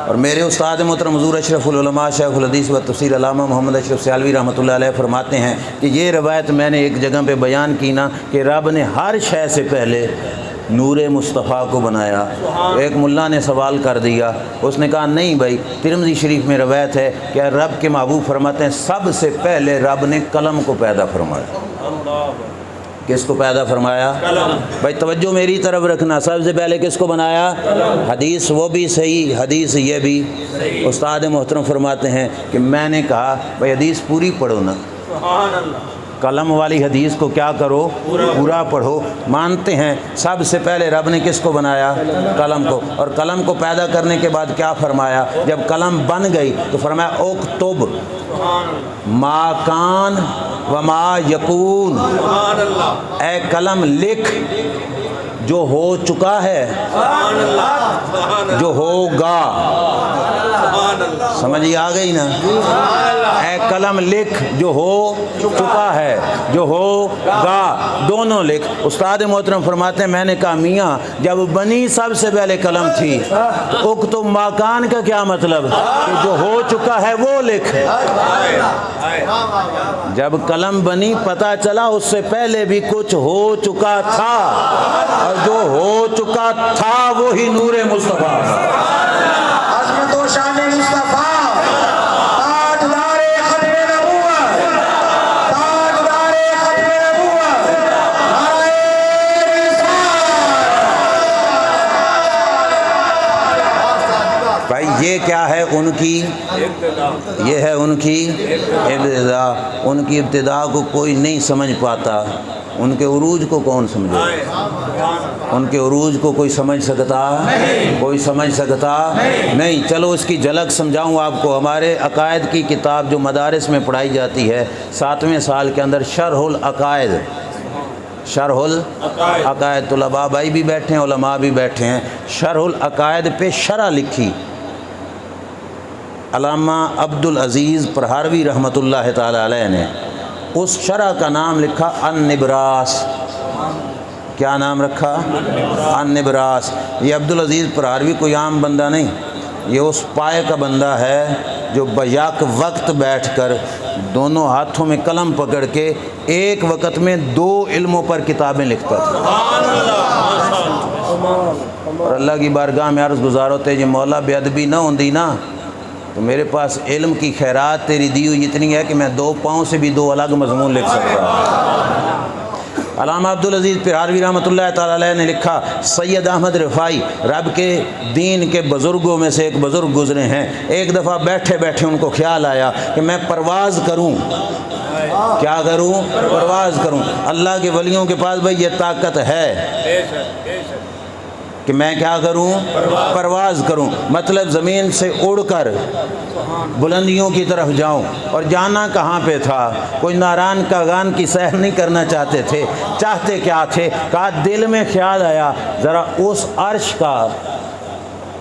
اور میرے استاد محترم حضور اشرف العلماء شیخ الحدیث و تفسیر علامہ محمد اشرف سیالوی رحمۃ اللہ علیہ فرماتے ہیں کہ یہ روایت میں نے ایک جگہ پہ بیان کی نا کہ رب نے ہر شے سے پہلے نور مصطفیٰ کو بنایا۔ ایک ملا نے سوال کر دیا، اس نے کہا نہیں بھائی، ترمذی شریف میں روایت ہے کہ رب کے محبوب فرماتے ہیں سب سے پہلے رب نے قلم کو پیدا فرمایا۔ کس کو پیدا فرمایا؟ بھائی توجہ میری طرف رکھنا، سب سے پہلے کس کو بنایا؟ حدیث وہ بھی صحیح، حدیث یہ بھی۔ استاد محترم فرماتے ہیں کہ میں نے کہا بھائی حدیث پوری پڑھو نا، قلم والی حدیث کو کیا کرو؟ پورا پڑھو۔ مانتے ہیں سب سے پہلے رب نے کس کو بنایا؟ قلم کو۔ اور قلم کو پیدا کرنے کے بعد کیا فرمایا؟ جب قلم بن گئی تو فرمایا اکتب ما کان و ما یکون، اے قلم لکھ جو ہو چکا ہے، جو ہوگا۔ سمجھ آ گئی نا؟ اے قلم لکھ جو ہو چکا ہے، جو ہوگا، دونوں لکھ۔ استاد محترم فرماتے ہیں میں نے کہا میاں جب بنی سب سے پہلے قلم تھی تو اکتب ما کان کا کیا مطلب؟ کہ جو ہو چکا ہے وہ لکھ۔ جب قلم بنی پتہ چلا اس سے پہلے بھی کچھ ہو چکا تھا، اور جو ہو چکا تھا وہی نور مصطفیٰ۔ عظمت و شان مصطفیٰ، تاجدار ختم نبوت، تاجدار ختم نبوت، نعرہ رسالت۔ بھائی یہ کیا ہے؟ ان کی یہ ہے ان کی ابتدا۔ ان کی ابتدا کو کوئی نہیں سمجھ پاتا، ان کے عروج کو کون سمجھے؟ ان کے عروج کو کوئی سمجھ سکتا؟ کوئی سمجھ سکتا نہیں۔ چلو اس کی جھلک سمجھاؤں آپ کو۔ ہمارے عقائد کی کتاب جو مدارس میں پڑھائی جاتی ہے 7ویں سال کے اندر، شرح العقائد، شرح العقائد، طلباء بھائی بھی بیٹھے ہیں، علماء بھی بیٹھے ہیں۔ شرح العقائد پہ شرح لکھی علامہ عبدالعزیز پرہاروی رحمۃ اللہ تعالی علیہ نے۔ اس شرح کا نام لکھا النبراس۔ کیا نام رکھا؟ النبراس۔ یہ عبدالعزیز پرہاروی کوئی عام بندہ نہیں، یہ اس پائے کا بندہ ہے جو بیک وقت بیٹھ کر دونوں ہاتھوں میں قلم پکڑ کے ایک وقت میں 2 علموں پر کتابیں لکھتا تھا۔ اور اللہ کی بارگاہ میں عرض گزار ہوتے جی مولا بے ادبی نہ ہوندی نا تو میرے پاس علم کی خیرات تیری دی ہوئی اتنی ہے کہ میں 2 پاؤں سے بھی 2 الگ مضمون لکھ سکتا۔ علامہ عبدالعزیز پرہاروی رحمۃ اللہ تعالی علیہ نے لکھا، سید احمد رفاعی رب کے دین کے بزرگوں میں سے ایک بزرگ گزرے ہیں۔ ایک دفعہ بیٹھے بیٹھے ان کو خیال آیا کہ میں پرواز کروں۔ کیا کروں؟ پرواز کروں۔ اللہ کے ولیوں کے پاس بھائی یہ طاقت ہے کہ میں کیا کروں؟ پرواز کروں، مطلب زمین سے اڑ کر بلندیوں کی طرف جاؤں۔ اور جانا کہاں پہ تھا؟ کوئی ناران کاغان کی سیر نہیں کرنا چاہتے تھے، چاہتے کیا تھے؟ کہا دل میں خیال آیا ذرا اس عرش کا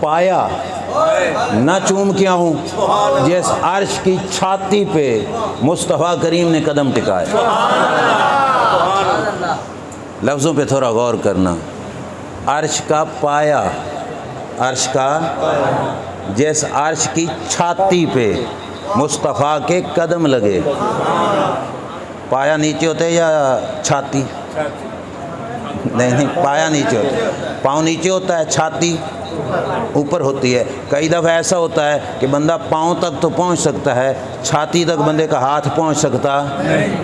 پایا نہ چوم کے آؤں جس عرش کی چھاتی پہ مصطفیٰ کریم نے قدم ٹکایا۔ لفظوں پہ تھوڑا غور کرنا۔ عرش کا پایا، عرش کا، جس عرش کی چھاتی پہ مصطفیٰ کے قدم لگے۔ پایا نیچے ہوتے یا چھاتی؟ نہیں، پایا نیچے ہوتا ہے، پاؤں نیچے ہوتا ہے، چھاتی اوپر ہوتی ہے۔ کئی دفعہ ایسا ہوتا ہے کہ بندہ پاؤں تک تو پہنچ سکتا ہے، چھاتی تک بندے کا ہاتھ پہنچ سکتا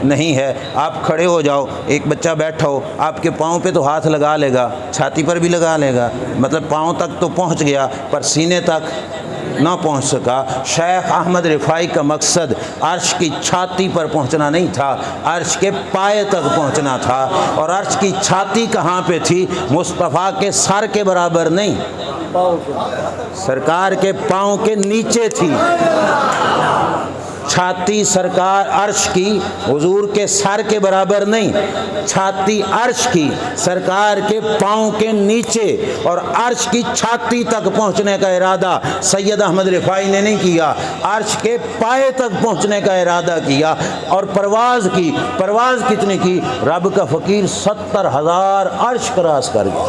نہیں ہے۔ آپ کھڑے ہو جاؤ، ایک بچہ بیٹھا ہو، آپ کے پاؤں پہ تو ہاتھ لگا لے گا، چھاتی پر بھی لگا لے گا، مطلب پاؤں تک تو پہنچ گیا پر سینے تک نہ پہنچ سکا۔ شیخ احمد رفاعی کا مقصد عرش کی چھاتی پر پہنچنا نہیں تھا، عرش کے پائے تک پہنچنا تھا۔ اور عرش کی چھاتی کہاں پہ تھی؟ مصطفیٰ کے سر کے برابر نہیں، سرکار کے پاؤں کے نیچے تھی چھاتی۔ سرکار عرش کی حضور کے سر کے برابر نہیں، چھاتی عرش کی سرکار کے پاؤں کے نیچے۔ اور عرش کی چھاتی تک پہنچنے کا ارادہ سید احمد رفاعی نے نہیں کیا، عرش کے پائے تک پہنچنے کا ارادہ کیا اور پرواز کی۔ پرواز کتنی کی؟ رب کا فقیر 70,000 عرش کراس کر گیا۔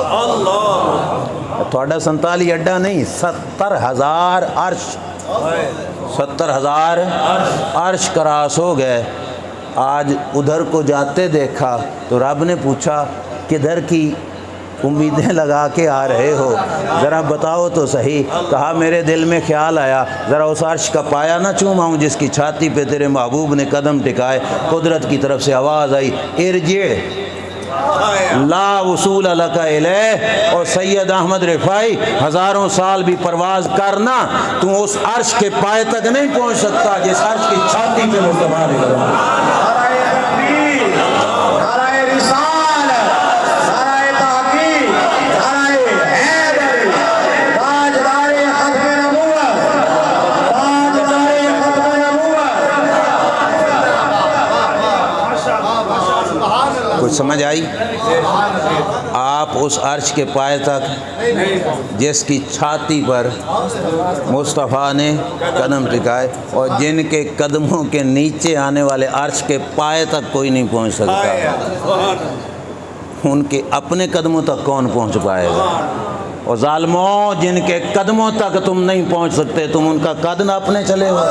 تھوڑا 47 اڈا نہیں، 70,000 عرش، 70,000 عرش کراس ہو گئے۔ آج ادھر کو جاتے دیکھا تو رب نے پوچھا کدھر کی امیدیں لگا کے آ رہے ہو، ذرا بتاؤ تو صحیح۔ کہا میرے دل میں خیال آیا ذرا اس عرش کا پایا نہ چوماؤں جس کی چھاتی پہ تیرے محبوب نے قدم ٹکائے۔ قدرت کی طرف سے آواز آئی ارجع لا وصول لک الیہ، اور سید احمد رفاعی ہزاروں سال بھی پرواز کرنا تو اس عرش کے پائے تک نہیں پہنچ سکتا جس عرش کی چھاتی پہ مصطفیٰ نے قدم ٹکائے۔ نعرہ تکبیر، نعرہ رسالت، نعرہ تحقیق، نعرہ حیدری، تاجدار ختم نبوت، تاجدار ختم نبوت۔ کچھ سمجھ آئی؟ آپ اس عرش کے پائے تک جس کی چھاتی پر مصطفیٰ نے قدم ٹکائے، اور جن کے قدموں کے نیچے آنے والے عرش کے پائے تک کوئی نہیں پہنچ سکتا، ان کے اپنے قدموں تک کون پہنچ پائے گا؟ اور ظالموں جن کے قدموں تک تم نہیں پہنچ سکتے تم ان کا قد نہ اپنے چلے ہو،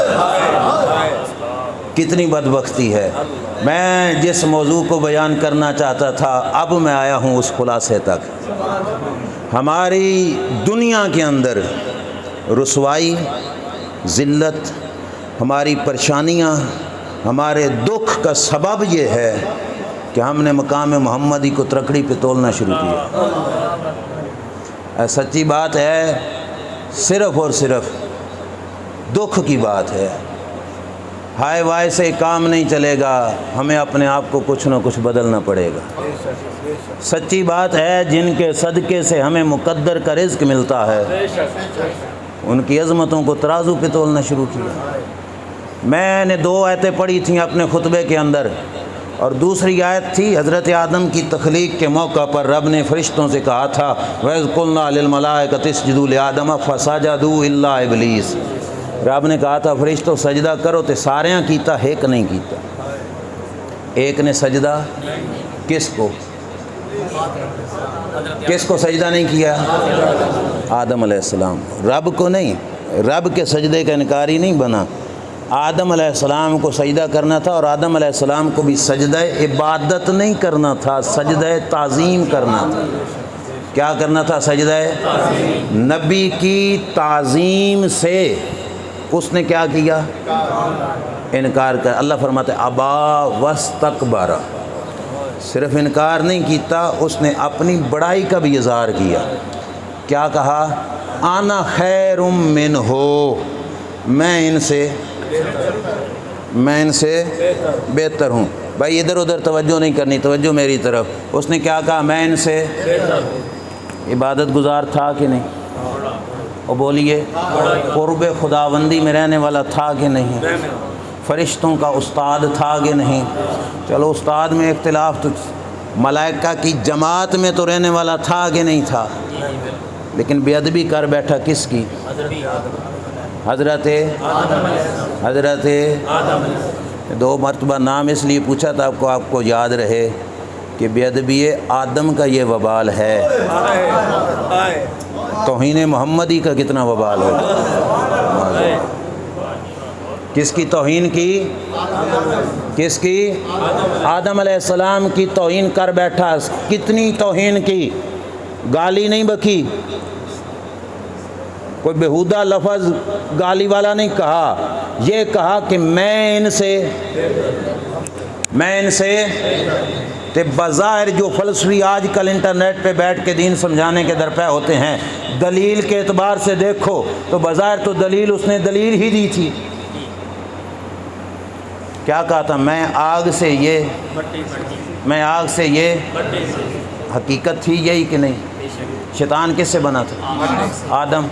کتنی بدبختی ہے۔ میں جس موضوع کو بیان کرنا چاہتا تھا اب میں آیا ہوں اس خلاصے تک۔ ہماری دنیا کے اندر رسوائی، ذلت، ہماری پریشانیاں، ہمارے دکھ کا سبب یہ ہے کہ ہم نے مقام محمدی کو ترکڑی پہ تولنا شروع کیا۔ سچی بات ہے، صرف اور صرف دکھ کی بات ہے۔ ہائے وائے سے کام نہیں چلے گا، ہمیں اپنے آپ کو کچھ نہ کچھ بدلنا پڑے گا۔ سچی بات ہے، جن کے صدقے سے ہمیں مقدر کا رزق ملتا ہے ان کی عظمتوں کو ترازو پہ تولنا شروع کیا۔ میں نے 2 آیتیں پڑھی تھیں اپنے خطبے کے اندر، اور دوسری آیت تھی حضرت آدم کی تخلیق کے موقع پر رب نے فرشتوں سے کہا تھا وَإِذْ قُلْنَا لِلْمَلَائِكَةِ اسْجُدُوا لِآدَمَ فَسَجَدُوا إِلَّا إِبْلِيسَ۔ رب نے کہا تھا فرشتوں سجدہ کرو تے ساریاں کیتا، ایک نہیں کیتا۔ ایک نے سجدہ کس کو سجدہ نہیں کیا؟ آدم علیہ السلام۔ رب کو نہیں، رب کے سجدے کا انکاری نہیں بنا، آدم علیہ السلام کو سجدہ کرنا تھا، اور آدم علیہ السلام کو بھی سجدہ عبادت نہیں کرنا تھا، سجدہ تعظیم کرنا تھا۔ کیا کرنا تھا؟ سجدہ نبی کی تعظیم سے اس نے کیا کیا؟ انکار کر۔ اللہ فرماتا ہے ابا واستکبر، صرف انکار نہیں کیتا، اس نے اپنی بڑائی کا بھی اظہار کیا۔ کیا کہا؟ انا خیر منہ، میں ان سے بہتر ہوں۔ بھائی ادھر ادھر توجہ نہیں کرنی، توجہ میری طرف۔ اس نے کیا کہا؟ میں ان سے عبادت گزار تھا کہ نہیں؟ اور بولیے قرب خداوندی میں رہنے والا تھا کہ نہیں؟ فرشتوں کا استاد تھا کہ نہیں؟ چلو استاد میں اختلاف، تو ملائکہ کی جماعت میں تو رہنے والا تھا کہ نہیں تھا؟ لیکن بے ادبی کر بیٹھا کس کی؟ حضرت 2 مرتبہ نام اس لیے پوچھا تھا آپ کو یاد رہے کہ بے ادبی آدم کا یہ وبال ہے، توہین محمدی کا کتنا وبال ہے۔ کس کی توہین کی؟ کس کی؟ آدم علیہ السلام کی توہین کر بیٹھا۔ کتنی توہین کی؟ گالی نہیں بکی، کوئی بےہودہ لفظ گالی والا نہیں کہا، یہ کہا کہ میں ان سے تے بظاہر جو فلسفی آج کل انٹرنیٹ پہ بیٹھ کے دین سمجھانے کے درپے ہوتے ہیں، دلیل کے اعتبار سے دیکھو تو بظاہر تو دلیل اس نے دلیل ہی دی تھی۔ کیا کہا تھا؟ میں آگ سے یہ حقیقت تھی یہی کہ نہیں؟ شیطان کس سے بنا تھا؟ آدم۔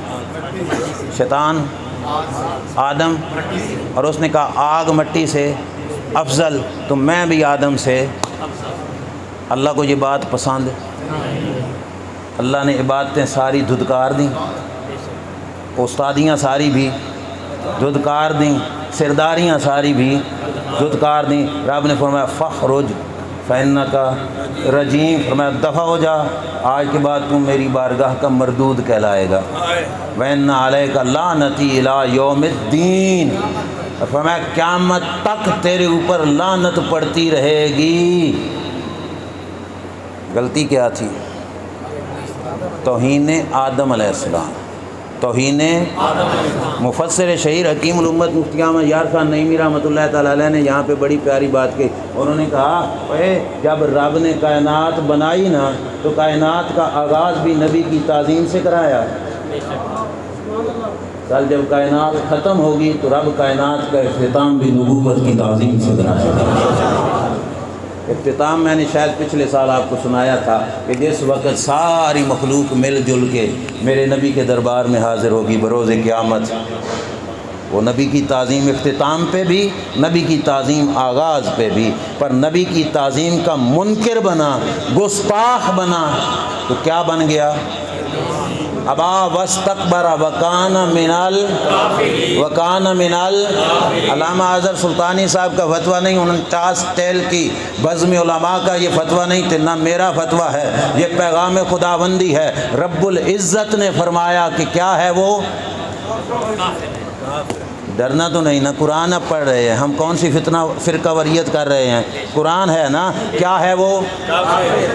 شیطان آدم، اور اس نے کہا آگ مٹی سے افضل، تو میں بھی آدم سے۔ اللہ کو یہ بات پسند ہے، اللہ نے عبادتیں ساری دھدکار دیں، استادیاں ساری بھی دھدکار دیں، سرداریاں ساری بھی دھدکار دیں۔ رب نے فرمایا فخرج فإنک رجیم، فرمایا دفع ہو جا، آج کے بعد تم میری بارگاہ کا مردود کہلائے گا۔ وَإِنَّ عَلَيْكَ لَعْنَتِي إِلَىٰ يَوْمِ الدِّينِ، فرمایا قیامت تک تیرے اوپر لعنت پڑتی رہے گی۔ غلطی کیا تھی؟ توہین آدم علیہ السلام، توہین مفسر شہیر حکیم الامت مفتی احمد یار خان نعیمی رحمۃ اللہ تعالیٰ علیہ نے یہاں پہ بڑی پیاری بات کی. انہوں نے کہا جب رب نے کائنات بنائی نا تو کائنات کا آغاز بھی نبی کی تعظیم سے کرایا. کل جب کائنات ختم ہوگی تو رب کائنات کا اختتام بھی نبوت کی تعظیم سے کرائے. اختتام میں نے شاید پچھلے سال آپ کو سنایا تھا کہ جس وقت ساری مخلوق مل جل کے میرے نبی کے دربار میں حاضر ہوگی بروز قیامت، وہ نبی کی تعظیم اختتام پہ بھی، نبی کی تعظیم آغاز پہ بھی. پر نبی کی تعظیم کا منکر بنا، گستاخ بنا تو کیا بن گیا؟ ابا واستکبر وکان من علامہ اظہر سلطانی صاحب کا فتویٰ نہیں، 49 ٹیل کی بزم علماء کا یہ فتویٰ نہیں تھا، نہ میرا فتویٰ ہے، یہ پیغام خداوندی ہے. رب العزت نے فرمایا کہ کیا ہے وہ؟ ڈرنا تو نہیں نا، قرآن اب پڑھ رہے ہیں ہم، کون سی فرقہ وریت کر رہے ہیں؟ قرآن ہے نا. کیا ہے وہ؟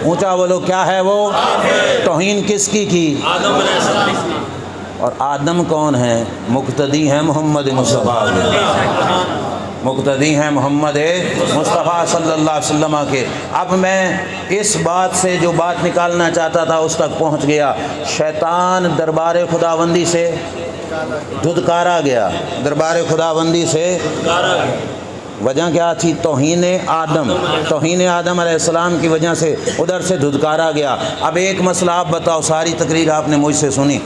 اونچا بولو، کیا ہے وہ؟ توہین کس کی؟ اور آدم کون ہے؟ مقتدی ہیں محمد مصطفیٰ کے، مقتدی ہیں محمد مصطفیٰ صلی اللہ علیہ وسلم کے. اب میں اس بات سے جو بات نکالنا چاہتا تھا اس تک پہنچ گیا. شیطان دربار خداوندی سے دھتکارا گیا، دربار خداوندی سے وجہ کیا تھی؟ توہین آدم، توہین آدم علیہ السلام کی وجہ سے ادھر سے دھتکارا گیا. اب ایک مسئلہ آپ بتاؤ، ساری تقریر آپ نے مجھ سے سنی،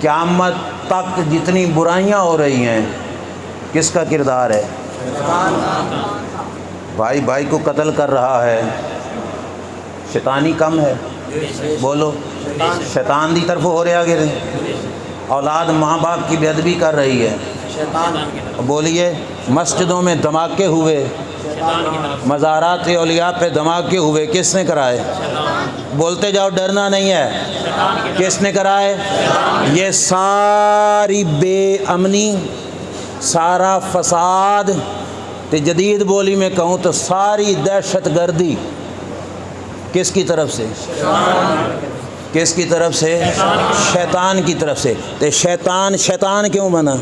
قیامت تک جتنی برائیاں ہو رہی ہیں کس کا کردار ہے؟ بھائی بھائی کو قتل کر رہا ہے، شیطانی کم ہے؟ بولو، شیطان دی طرف ہو رہا گرے. اولاد ماں باپ کی بے ادبی کر رہی ہے، بولیے. مسجدوں میں دھماکے ہوئے، مزارات اولیاء پہ دھماکے ہوئے، کس نے کرائے؟ بولتے جاؤ، ڈرنا نہیں ہے. کس نے کرائے؟ یہ ساری بے امنی، سارا فساد، جدید بولی میں کہوں تو ساری دہشت گردی کس کی طرف سے؟ کس کی طرف سے؟ شیطان کی طرف سے. تو شیطان کیوں بنا؟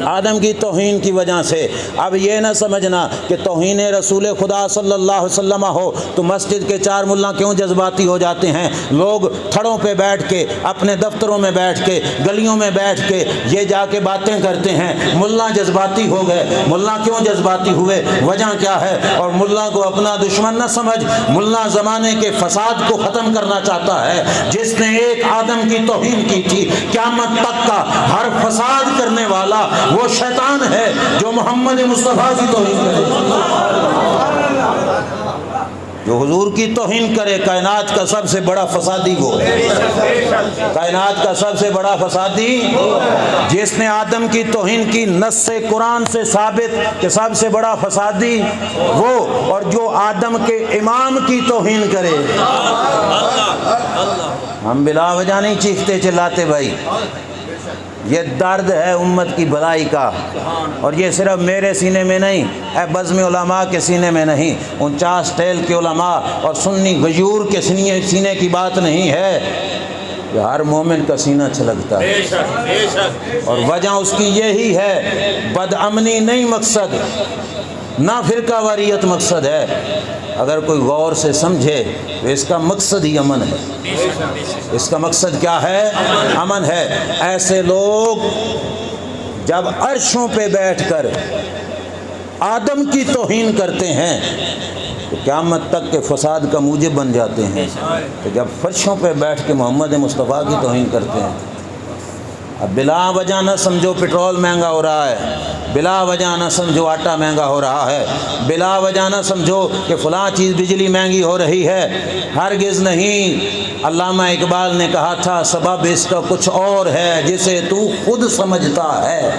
آدم کی توہین کی وجہ سے. اب یہ نہ سمجھنا کہ توہین رسول خدا صلی اللہ علیہ وسلم ہو تو مسجد کے 4 ملا کیوں جذباتی ہو جاتے ہیں. لوگ تھڑوں پہ بیٹھ کے، اپنے دفتروں میں بیٹھ کے، گلیوں میں بیٹھ کے یہ جا کے باتیں کرتے ہیں. ملا جذباتی ہو گئے. ملا کیوں جذباتی ہوئے؟ وجہ کیا ہے؟ اور ملا کو اپنا دشمن نہ سمجھ. ملا زمانے کے فساد کو ختم کرنا چاہتا ہے. جس نے ایک آدم کی توہین کی تھی، قیامت تک کا ہر فساد کرنے والا وہ شیطان ہے جو محمد مصطفیٰ کی توہین کرے، جو حضور کی توہین کرے. کائنات کا سب سے بڑا فسادی وہ ہے، کائنات کا سب سے بڑا فسادی جس نے آدم کی توہین کی. نص قرآن سے ثابت کہ سب سے بڑا فسادی وہ، اور جو آدم کے امام کی توہین کرے. ہم بلا وجہ نہیں چیختے چلاتے بھائی، یہ درد ہے امت کی بھلائی کا. اور یہ صرف میرے سینے میں نہیں، اے بزم علماء کے سینے میں نہیں، 49 ٹیل کے علماء اور سنی غیور کے سینے کی بات نہیں ہے، کہ ہر مومن کا سینہ چھلکتا ہے. اور وجہ اس کی یہی ہے، بد امنی نہیں مقصد، نہ فرقہ واریت مقصد ہے. اگر کوئی غور سے سمجھے تو اس کا مقصد ہی امن ہے. اس کا مقصد کیا ہے؟ امن ہے. ایسے لوگ جب عرشوں پہ بیٹھ کر آدم کی توہین کرتے ہیں تو قیامت تک کے فساد کا موجب بن جاتے ہیں. تو جب فرشوں پہ بیٹھ کے محمد مصطفیٰ کی توہین کرتے ہیں، اب بلا وجہ نہ سمجھو پٹرول مہنگا ہو رہا ہے، بلا وجہ نہ سمجھو آٹا مہنگا ہو رہا ہے، بلا وجہ نہ سمجھو کہ فلاں چیز بجلی مہنگی ہو رہی ہے. ہرگز نہیں. علامہ اقبال نے کہا تھا سبب اس کا کچھ اور ہے جسے تو خود سمجھتا ہے.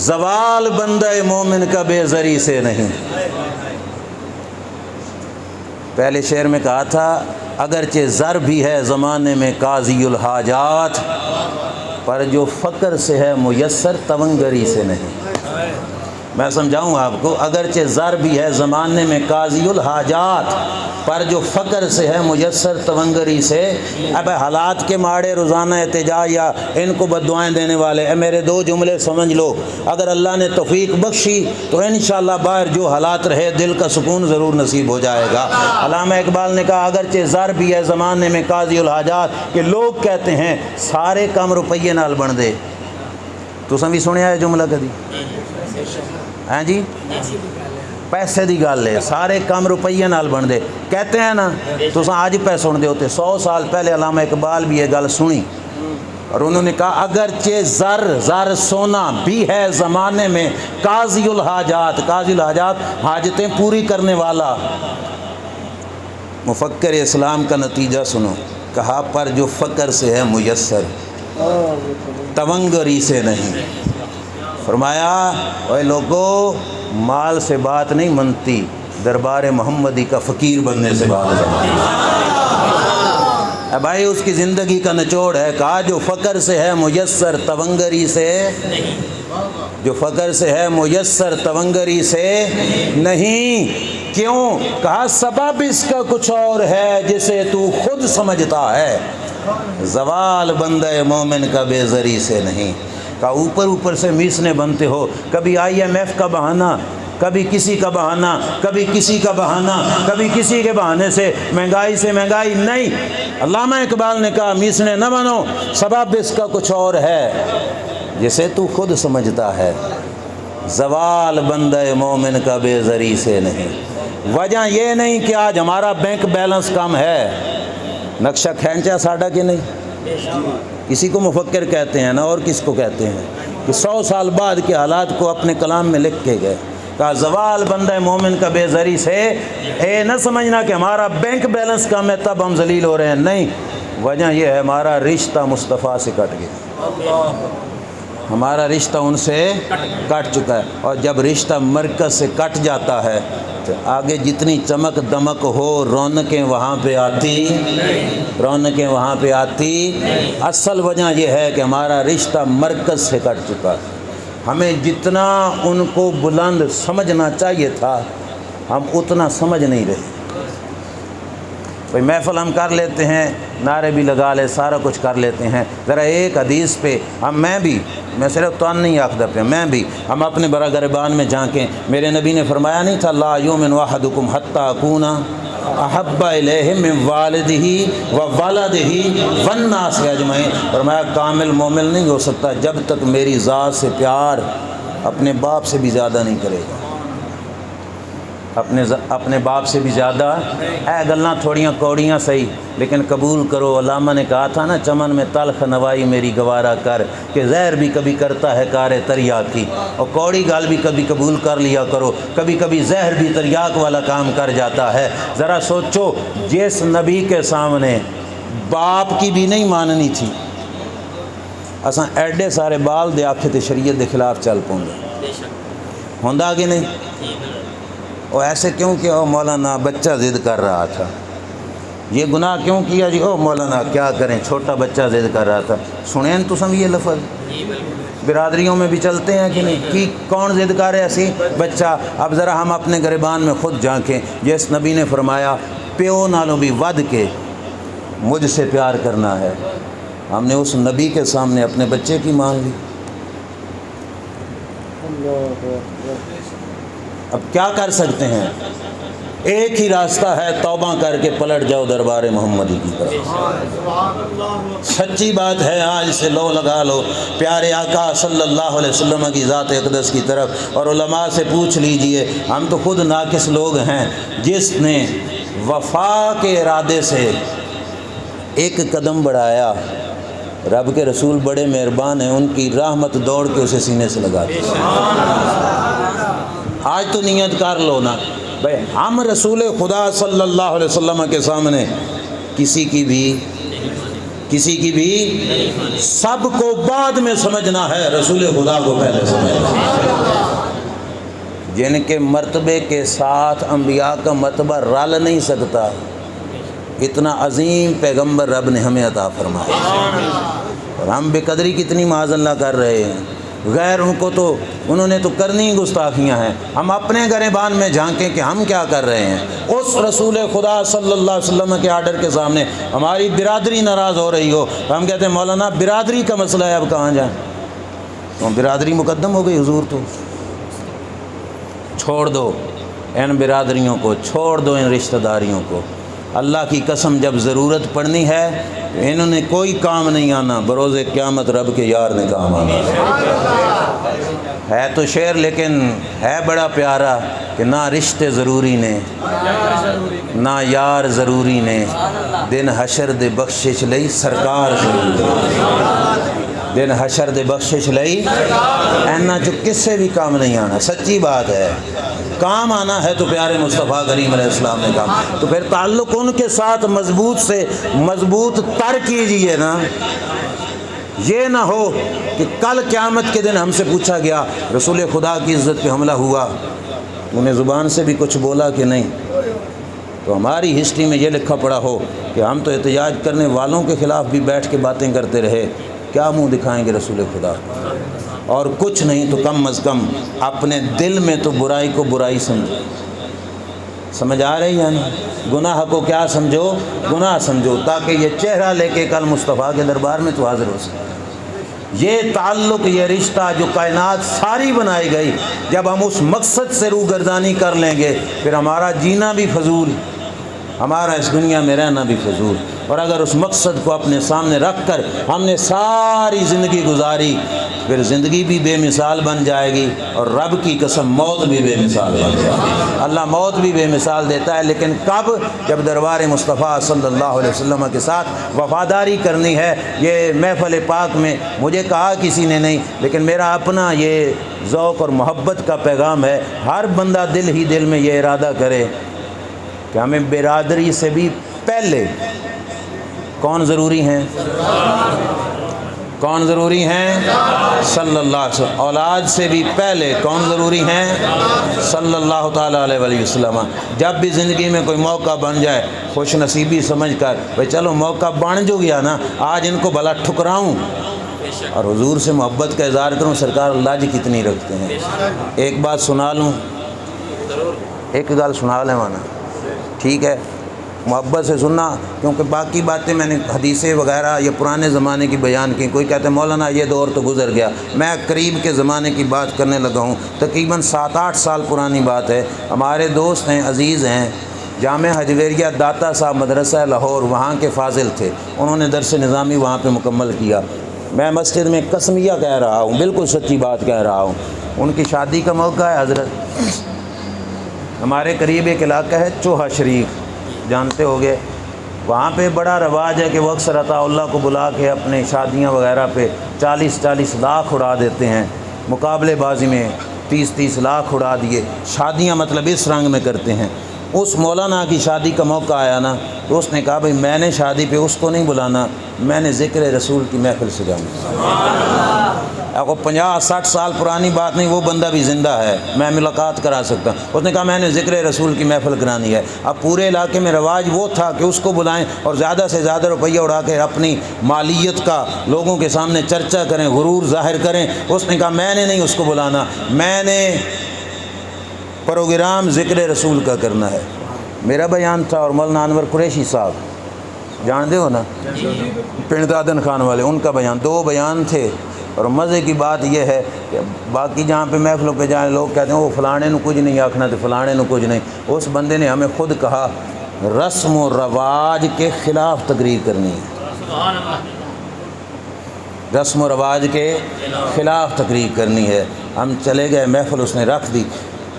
زوال بندہ مومن کا بے زری سے نہیں. پہلے شعر میں کہا تھا اگرچہ زر بھی ہے زمانے میں قاضی الحاجات، پر جو فقر سے ہے میسر تونگری سے نہیں. میں سمجھاؤں آپ کو، اگرچہ زر بھی ہے زمانے میں قاضی الحاجات، پر جو فقر سے ہے میسر تونگری سے۔ اب حالات کے ماڑے روزانہ احتجاج یا ان کو بددعائیں دینے والے، میرے دو جملے سمجھ لو، اگر اللہ نے توفیق بخشی تو انشاءاللہ باہر جو حالات رہے دل کا سکون ضرور نصیب ہو جائے گا۔ علامہ اقبال نے کہا اگرچہ زر بھی ہے زمانے میں قاضی الحاجات، کہ لوگ کہتے ہیں سارے کم روپیے نال بن دے۔ تو بھی سنیا ہے جملہ کدی؟ ہاں جی، پیسے دی گل ہے، سارے کم روپیے نال بن دے کہتے ہیں نا، تو آج پہ سن دے ہوتے۔ 100 سال پہلے علامہ اقبال بھی یہ گل سنی اور انہوں نے کہا اگرچہ زر سونا بھی ہے زمانے میں قاضی الحاجات، قاضی الحاجات حاجتیں پوری کرنے والا۔ مفکر اسلام کا نتیجہ سنو، کہا پر جو فقر سے ہے میسر تونگری سے نہیں۔ فرمایا اے لوگو، مال سے بات نہیں منتی، دربار محمدی کا فقیر بننے سے بات بنتی۔ اے بھائی اس کی زندگی کا نچوڑ ہے، کہا جو فقر سے ہے میسر تونگری سے، جو فقر سے ہے میسر تونگری سے نہیں۔ کیوں؟ کہا سبب اس کا کچھ اور ہے جسے تو خود سمجھتا ہے، زوال بندہ مومن کا بے زری سے نہیں۔ کہا اوپر سے میسنے بنتے ہو، کبھی IMF کا بہانہ، کبھی کسی کا بہانہ، کبھی کسی کا بہانہ، کبھی کسی کے بہانے سے مہنگائی نہیں۔ علامہ اقبال نے کہا میسنے نہ بنو، سبب اس کا کچھ اور ہے جسے تو خود سمجھتا ہے، زوال بندہ مومن کا بے زری سے نہیں۔ وجہ یہ نہیں کہ آج ہمارا بینک بیلنس کم ہے، نقشہ کھینچا ساڈا کہ نہیں؟ کسی کو مفکر کہتے ہیں نا، اور کس کو کہتے ہیں کہ 100 سال بعد کے حالات کو اپنے کلام میں لکھ کے گئے۔ کہا زوال بندہ مومن کا بے زری سے، اے نہ سمجھنا کہ ہمارا بینک بیلنس کم ہے تب ہم ذلیل ہو رہے ہیں، نہیں، وجہ یہ ہے ہمارا رشتہ مصطفیٰ سے کٹ گیا، ہمارا رشتہ ان سے کٹ چکا ہے۔ اور جب رشتہ مرکز سے کٹ جاتا ہے تو آگے جتنی چمک دمک ہو رونقیں وہاں پہ آتی، رونقیں وہاں پہ آتی۔ اصل وجہ یہ ہے کہ ہمارا رشتہ مرکز سے کٹ چکا ہے۔ ہمیں جتنا ان کو بلند سمجھنا چاہیے تھا ہم اتنا سمجھ نہیں رہے۔ کوئی محفل ہم کر لیتے ہیں، نعرے بھی لگا لے، سارا کچھ کر لیتے ہیں، ذرا ایک حدیث پہ میں صرف تو نہیں آخدہ پہ، ہم اپنے برا گربان میں جھانکیں۔ میرے نبی نے فرمایا نہیں تھا لا یؤمن احدکم حتی اکون احب الیہ من والدہ وولدہ والناس اجمعین۔ فرمایا کامل مومن نہیں ہو سکتا جب تک میری ذات سے پیار اپنے باپ سے بھی زیادہ نہیں کرے گا، اپنے باپ سے بھی زیادہ۔ اے گلاں تھوڑیاں کوڑیاں صحیح لیکن قبول کرو، علامہ نے کہا تھا نا چمن میں تلخ نوائی میری گوارا کر، کہ زہر بھی کبھی کرتا ہے کار تریاکی، اور کوڑی گال بھی کبھی قبول کر لیا کرو، کبھی کبھی زہر بھی تریاک والا کام کر جاتا ہے۔ ذرا سوچو جس نبی کے سامنے باپ کی بھی نہیں ماننی تھی، اساں ایڈے سارے بال دے آکھے تے شریعت دے خلاف چل پونگے، ہوندا کہ نہیں؟ او ایسے کیوں کہ او مولانا بچہ ضد کر رہا تھا، یہ گناہ کیوں کیا جی؟ او مولانا کیا کریں چھوٹا بچہ ضد کر رہا تھا۔ سنیں تو سم یہ لفظ برادریوں میں بھی چلتے ہیں کہ نہیں، کہ کون ضد کر رہے اسی بچہ۔ اب ذرا ہم اپنے گریبان میں خود جھانکیں، جس نبی نے فرمایا پیو نالوں بھی ود کے مجھ سے پیار کرنا ہے، ہم نے اس نبی کے سامنے اپنے بچے کی مان لی۔ اب کیا کر سکتے ہیں؟ ایک ہی راستہ ہے، توبہ کر کے پلٹ جاؤ دربار محمدی کی طرف۔ سچی بات ہے، آج سے لو لگا لو پیارے آقا صلی اللہ علیہ وسلم کی ذات اقدس کی طرف، اور علماء سے پوچھ لیجئے، ہم تو خود ناقص لوگ ہیں، جس نے وفا کے ارادے سے ایک قدم بڑھایا، رب کے رسول بڑے مہربان ہیں، ان کی رحمت دوڑ کے اسے سینے سے لگا دی۔ آج تو نیت کر لو نا بھائی، ہم رسول خدا صلی اللہ علیہ وسلم کے سامنے کسی کی بھی سب کو بعد میں سمجھنا ہے، رسول خدا کو پہلے سمجھنا۔ جن کے مرتبے کے ساتھ انبیاء کا مرتبہ رل نہیں سکتا، اتنا عظیم پیغمبر رب نے ہمیں عطا فرمایا، اور ہم بے قدری کتنی معاذ اللہ کر رہے ہیں۔ غیروں کو تو انہوں نے تو کرنی ہی گستاخیاں ہیں. ہم اپنے گریبان میں جھانکیں کہ ہم کیا کر رہے ہیں. اس رسول خدا صلی اللہ علیہ وسلم کے آرڈر کے سامنے ہماری برادری ناراض ہو رہی ہو تو ہم کہتے ہیں مولانا برادری کا مسئلہ ہے، اب کہاں جائیں. تو برادری مقدم ہو گئی. حضور تو چھوڑ دو ان برادریوں کو، چھوڑ دو ان رشتہ داریوں کو. اللہ کی قسم جب ضرورت پڑنی ہے تو انہوں نے کوئی کام نہیں آنا، بروز قیامت رب کے یار نے کام آنا. ہے تو شعر لیکن ہے بڑا پیارا کہ نہ رشتے ضروری نے نہ یار ضروری نے، دن حشر دے بخشش لئی سرکار ضروری نے. دن حشر دے بخشش لئی اینا جو کس سے بھی کام نہیں آنا. سچی بات ہے، کام آنا ہے تو پیارے مصطفیٰ کریم علیہ السلام نے کام. تو پھر تعلق ان کے ساتھ مضبوط سے مضبوط تر کیجئے نا. یہ نہ ہو کہ کل قیامت کے دن ہم سے پوچھا گیا رسول خدا کی عزت پہ حملہ ہوا، انہیں زبان سے بھی کچھ بولا کہ نہیں، تو ہماری ہسٹری میں یہ لکھا پڑا ہو کہ ہم تو احتجاج کرنے والوں کے خلاف بھی بیٹھ کے باتیں کرتے رہے. کیا منہ دکھائیں گے رسول خدا؟ اور کچھ نہیں تو کم از کم اپنے دل میں تو برائی کو برائی سمجھو. سمجھ آ رہی ہے نا؟ گناہ کو کیا سمجھو؟ گناہ سمجھو، تاکہ یہ چہرہ لے کے کل مصطفیٰ کے دربار میں تو حاضر ہو سکے. یہ تعلق، یہ رشتہ جو کائنات ساری بنائی گئی، جب ہم اس مقصد سے روگردانی کر لیں گے پھر ہمارا جینا بھی فضول، ہمارا اس دنیا میں رہنا بھی فضول. اور اگر اس مقصد کو اپنے سامنے رکھ کر ہم نے ساری زندگی گزاری پھر زندگی بھی بے مثال بن جائے گی، اور رب کی قسم موت بھی بے مثال بن جائے گی. اللہ موت بھی بے مثال دیتا ہے، لیکن کب؟ جب دربار مصطفیٰ صلی اللہ علیہ وسلم کے ساتھ وفاداری کرنی ہے. یہ محفل پاک میں مجھے کہا کسی نے نہیں، لیکن میرا اپنا یہ ذوق اور محبت کا پیغام ہے. ہر بندہ دل ہی دل میں یہ ارادہ کرے کہ ہمیں برادری سے بھی پہلے کون ضروری ہیں؟ کون ضروری ہیں؟ صلی اللہ علیہ وسلم. اولاد سے بھی پہلے کون ضروری ہیں؟ صلی اللہ تعالیٰ علیہ وآلہ وسلم. جب بھی زندگی میں کوئی موقع بن جائے خوش نصیبی سمجھ کر بھئی چلو موقع بن جو گیا نا، آج ان کو بھلا ٹھکراؤں اور حضور سے محبت کا اظہار کروں. سرکار اللہ جی کتنی رکھتے ہیں. ایک بات سنا لوں، ایک گل سنا لیں مانا، ٹھیک ہے؟ محبت سے سننا، کیونکہ باقی باتیں میں نے حدیثیں وغیرہ یہ پرانے زمانے کی بیان کی. کوئی کہتے ہیں مولانا یہ دور تو گزر گیا. میں قریب کے زمانے کی بات کرنے لگا ہوں، تقریباً 7-8 سال پرانی بات ہے. ہمارے دوست ہیں، عزیز ہیں، جامعہ حجویریہ داتا صاحب مدرسہ لاہور، وہاں کے فاضل تھے. انہوں نے درس نظامی وہاں پہ مکمل کیا. میں مسجد میں قسمیہ کہہ رہا ہوں، بالکل سچی بات کہہ رہا ہوں. ان کی شادی کا موقع ہے. حضرت ہمارے قریب ایک علاقہ ہے چوہا شریف، جانتے ہوگے. وہاں پہ بڑا رواج ہے کہ وہ اکثر عطا اللہ کو بلا کے اپنے شادیاں وغیرہ پہ 40-40 لاکھ اڑا دیتے ہیں. مقابلے بازی میں 30-30 لاکھ اڑا دیے. شادیاں مطلب اس رنگ میں کرتے ہیں. اس مولانا کی شادی کا موقع آیا نا تو اس نے کہا بھئی میں نے شادی پہ اس کو نہیں بلانا، میں نے ذکر رسول کی محفل سے جاؤں. اب 50-60 سال پرانی بات نہیں، وہ بندہ بھی زندہ ہے، میں ملاقات کرا سکتا ہوں. اس نے کہا میں نے ذکر رسول کی محفل کرانی ہے. اب پورے علاقے میں رواج وہ تھا کہ اس کو بلائیں اور زیادہ سے زیادہ روپیہ اڑا کے اپنی مالیت کا لوگوں کے سامنے چرچا کریں، غرور ظاہر کریں. اس نے کہا میں نے نہیں اس کو بلانا، میں نے پروگرام ذکر رسول کا کرنا ہے. میرا بیان تھا اور مولانا انور قریشی صاحب جانتے ہو نا، پنڈ دادن خان والے، ان کا بیان. 2 بیان تھے. اور مزے کی بات یہ ہے کہ باقی جہاں پہ محفلوں پہ جائیں لوگ کہتے ہیں وہ فلانے نو کچھ نہیں آکھنا تو فلانے نو کچھ نہیں. اس بندے نے ہمیں خود کہا رسم و رواج کے خلاف تقریر کرنی ہے، رسم و رواج کے خلاف تقریر کرنی ہے. ہم چلے گئے، محفل اس نے رکھ دی.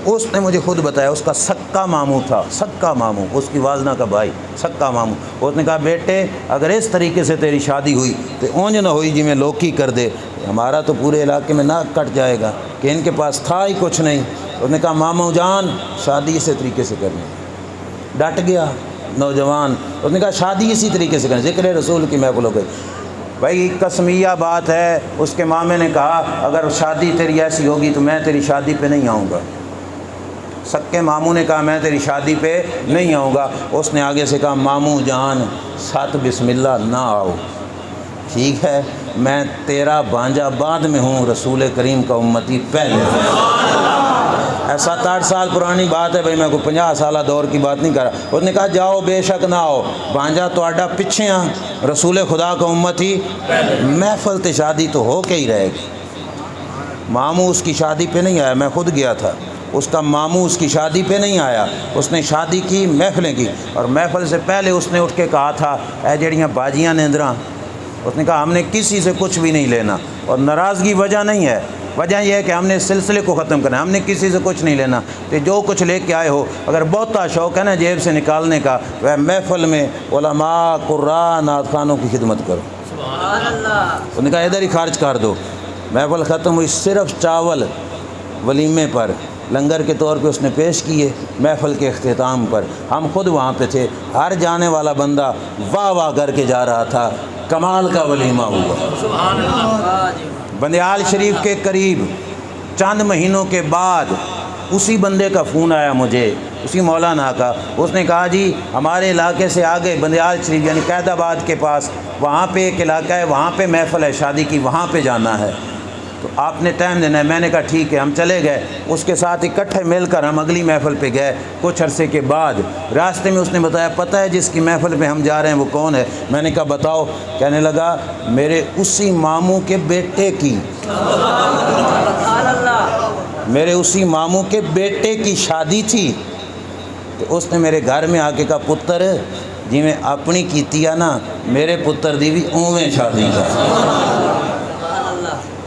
اس نے مجھے خود بتایا اس کا سکا ماموں تھا، سکا ماموں، اس کی والدہ کا بھائی، سکا ماموں. اس نے کہا بیٹے اگر اس طریقے سے تیری شادی ہوئی تو اونج نہ ہوئی جی میں لوکی کر دے، ہمارا تو پورے علاقے میں ناک کٹ جائے گا کہ ان کے پاس تھا ہی کچھ نہیں. اس نے کہا ماموں جان شادی اسی طریقے سے کرنی. ڈٹ گیا نوجوان. اس نے کہا شادی اسی طریقے سے کرنی، ذکر رسول کی محفل ہو گئی. بھائی قسمیہ بات ہے. اس کے مامے نے کہا اگر شادی تیری ایسی ہوگی تو میں تیری شادی پہ نہیں آؤں گا. سکے ماموں نے کہا میں تیری شادی پہ نہیں آؤں گا. اس نے آگے سے کہا ماموں جان ساتھ بسم اللہ نہ آؤ. ٹھیک ہے، میں تیرا بھانجا بعد میں ہوں، رسول کریم کا امتی پہلے ہوں۔ 7-8 سال پرانی بات ہے بھائی، میں کوئی 50 سالہ دور کی بات نہیں کر رہا۔ اس نے کہا جاؤ بے شک نہ ہو، بھانجا تو آڈا پچھے ہاں، رسول خدا کا امتی محفل تے شادی تو ہو کے ہی رہے گی۔ ماموں اس کی شادی پہ نہیں آیا، میں خود گیا تھا، اس کا ماموں اس کی شادی پہ نہیں آیا، اس نے شادی کی، محفلیں کی، اور محفل سے پہلے اس نے اٹھ کے کہا تھا اے جڑیاں باجیاں نیندراں، اس نے کہا ہم نے کسی سے کچھ بھی نہیں لینا، اور ناراضگی وجہ نہیں ہے، وجہ یہ ہے کہ ہم نے اس سلسلے کو ختم کرنا ہے، ہم نے کسی سے کچھ نہیں لینا، تو جو کچھ لے کے آئے ہو اگر بہتا شوق ہے نا جیب سے نکالنے کا، وہ محفل میں علماء، قراء، نعت خوانوں کی خدمت کرو۔ سبحان اللہ۔ اس نے کہا ادھر ہی خرچ کر دو۔ محفل ختم ہوئی، صرف چاول ولیمے پر لنگر کے طور پہ اس نے پیش کیے، محفل کے اختتام پر ہم خود وہاں پہ تھے، ہر جانے والا بندہ واہ واہ کر کے جا رہا تھا، کمال کا ولیمہ ہوا۔ سبحان اللہ۔ بندیال شریف کے قریب چند مہینوں کے بعد اسی بندے کا فون آیا مجھے، اسی مولانا کا، اس نے کہا جی ہمارے علاقے سے آگے بندیال شریف یعنی قید آباد کے پاس وہاں پہ ایک علاقہ ہے، وہاں پہ محفل ہے شادی کی، وہاں پہ جانا ہے، تو آپ نے ٹائم دینا ہے۔ میں نے کہا ٹھیک ہے، ہم چلے گئے، اس کے ساتھ اکٹھے مل کر ہم اگلی محفل پہ گئے۔ کچھ عرصے کے بعد راستے میں اس نے بتایا پتہ ہے جس کی محفل پہ ہم جا رہے ہیں وہ کون ہے؟ میں نے کہا بتاؤ، کہنے لگا میرے اسی ماموں کے بیٹے کی، میرے اسی ماموں کے بیٹے کی شادی تھی، تو اس نے میرے گھر میں آ کے کہا پتر جی میں اپنی کیتی ہے نا، میرے پتر دی بھی اوویں شادی کا،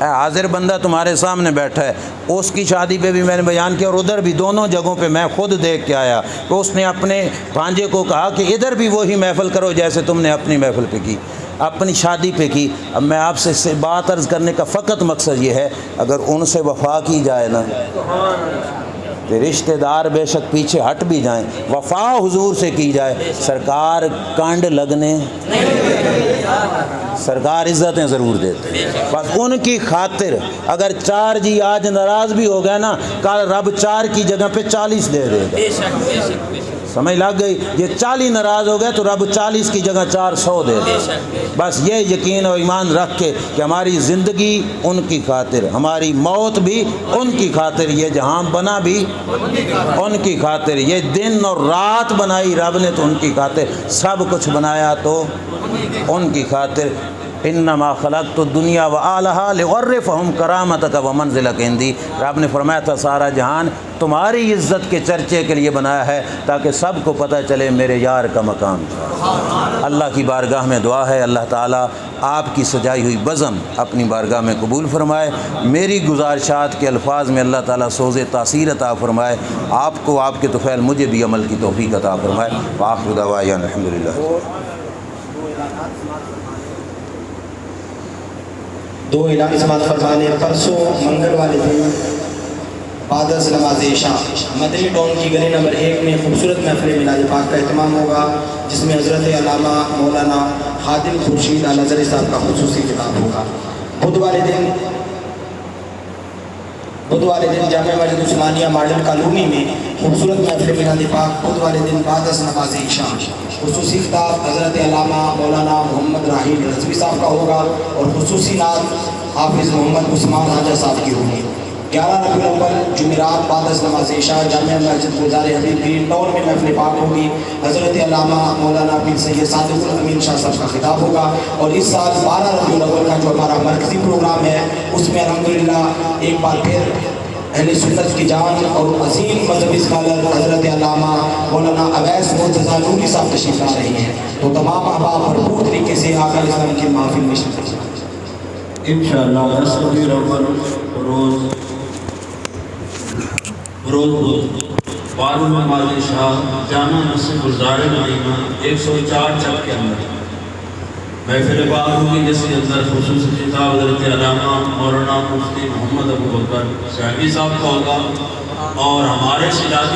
حاضر بندہ تمہارے سامنے بیٹھا ہے، اس کی شادی پہ بھی میں نے بیان کیا، اور ادھر بھی دونوں جگہوں پہ میں خود دیکھ کے آیا، تو اس نے اپنے بھانجے کو کہا کہ ادھر بھی وہی محفل کرو جیسے تم نے اپنی محفل پہ کی، اپنی شادی پہ کی۔ اب میں آپ سے بات عرض کرنے کا فقط مقصد یہ ہے اگر ان سے وفا کی جائے نا، کہ رشتہ دار بے شک پیچھے ہٹ بھی جائیں، وفا حضور سے کی جائے، سرکار کانڈ لگنے، سرکار عزتیں ضرور دیتے، بس ان کی خاطر اگر 4 جی آج ناراض بھی ہو گئے نا، کل رب 4 کی جگہ پہ 40 دے دے گا، سمجھ لگ گئی؟ یہ 40 ناراض ہو گئے تو رب 40 کی جگہ 400 دے دے، بس یہ یقین اور ایمان رکھ کے کہ ہماری زندگی ان کی خاطر، ہماری موت بھی ان کی خاطر، یہ جہاں بنا بھی ان کی خاطر، یہ دن اور رات بنائی رب نے تو ان کی خاطر، سب کچھ بنایا تو ان کی خاطر۔ انما خلقت الدنیا وآلہا لأعرفہم کرامتک ومنزلک عندی، رب نے فرمایا تھا سارا جہان تمہاری عزت کے چرچے کے لیے بنایا ہے تاکہ سب کو پتہ چلے میرے یار کا مقام۔ اللہ کی بارگاہ میں دعا ہے اللہ تعالیٰ آپ کی سجائی ہوئی بزم اپنی بارگاہ میں قبول فرمائے، میری گزارشات کے الفاظ میں اللہ تعالیٰ سوز تاثیر عطا فرمائے، آپ کو آپ کے طفیل مجھے بھی عمل کی توفیق عطا فرمائے۔ وآخر دعوانا الحمدللہ۔ 2 اعلان سماعت فرمانے، پرسوں منگل والے دن بعد از نماز عشاء مدنی ٹاؤن کی گلی نمبر 1 میں خوبصورت محفل میلاد پاک کا اہتمام ہوگا، جس میں حضرت علامہ مولانا خادم خورشید الازہری صاحب کا خصوصی خطاب ہوگا۔ بدھ والے دن جامع مسجد عثمانیہ ماڈل کالونی میں خوبصورت محفل میلاد پاک بدھ والے دن بعد از نماز عشاء، خصوصی خطاب حضرت علامہ مولانا محمد راحیل رضوی صاحب کا ہوگا، اور خصوصی نعت حافظ محمد عثمان حاجہ صاحب کی ہوگی۔ 11 ربیع الاول جمعرات بعد از نماز عشاء جامع مسجد گلزار حبیب گرین ٹاؤن میں محفل پاک ہوگی، حضرت علامہ مولانا پیر سید صادق الامین شاہ صاحب کا خطاب ہوگا، اور اس سال 12 ربیع الاول کا جو ہمارا مرکزی پروگرام ہے اس میں الحمدللہ ایک بار پھر اہل سنت کی جان اور عظیم مذہبی اسکالر حضرت علامہ مولانا اویس مرتضیٰ نوری صاحب تشریف لا رہے ہیں، تو تمام احباب بھرپور طریقے سے آقا علیہ السلام کی محفل میں شرکت کریں۔ انشاءاللہ 10 ربیع الاول روز 12 نماز عشاء جامع مسجد گلزار مدینہ 104 چک کے اندر محفل پاک ہوگی، جس کے اندر خصوصی خطاب حضرت علامہ مولانا مفتی محمد ابو بکر شاہی صاحب کا ہوگا، اور ہمارے علاقے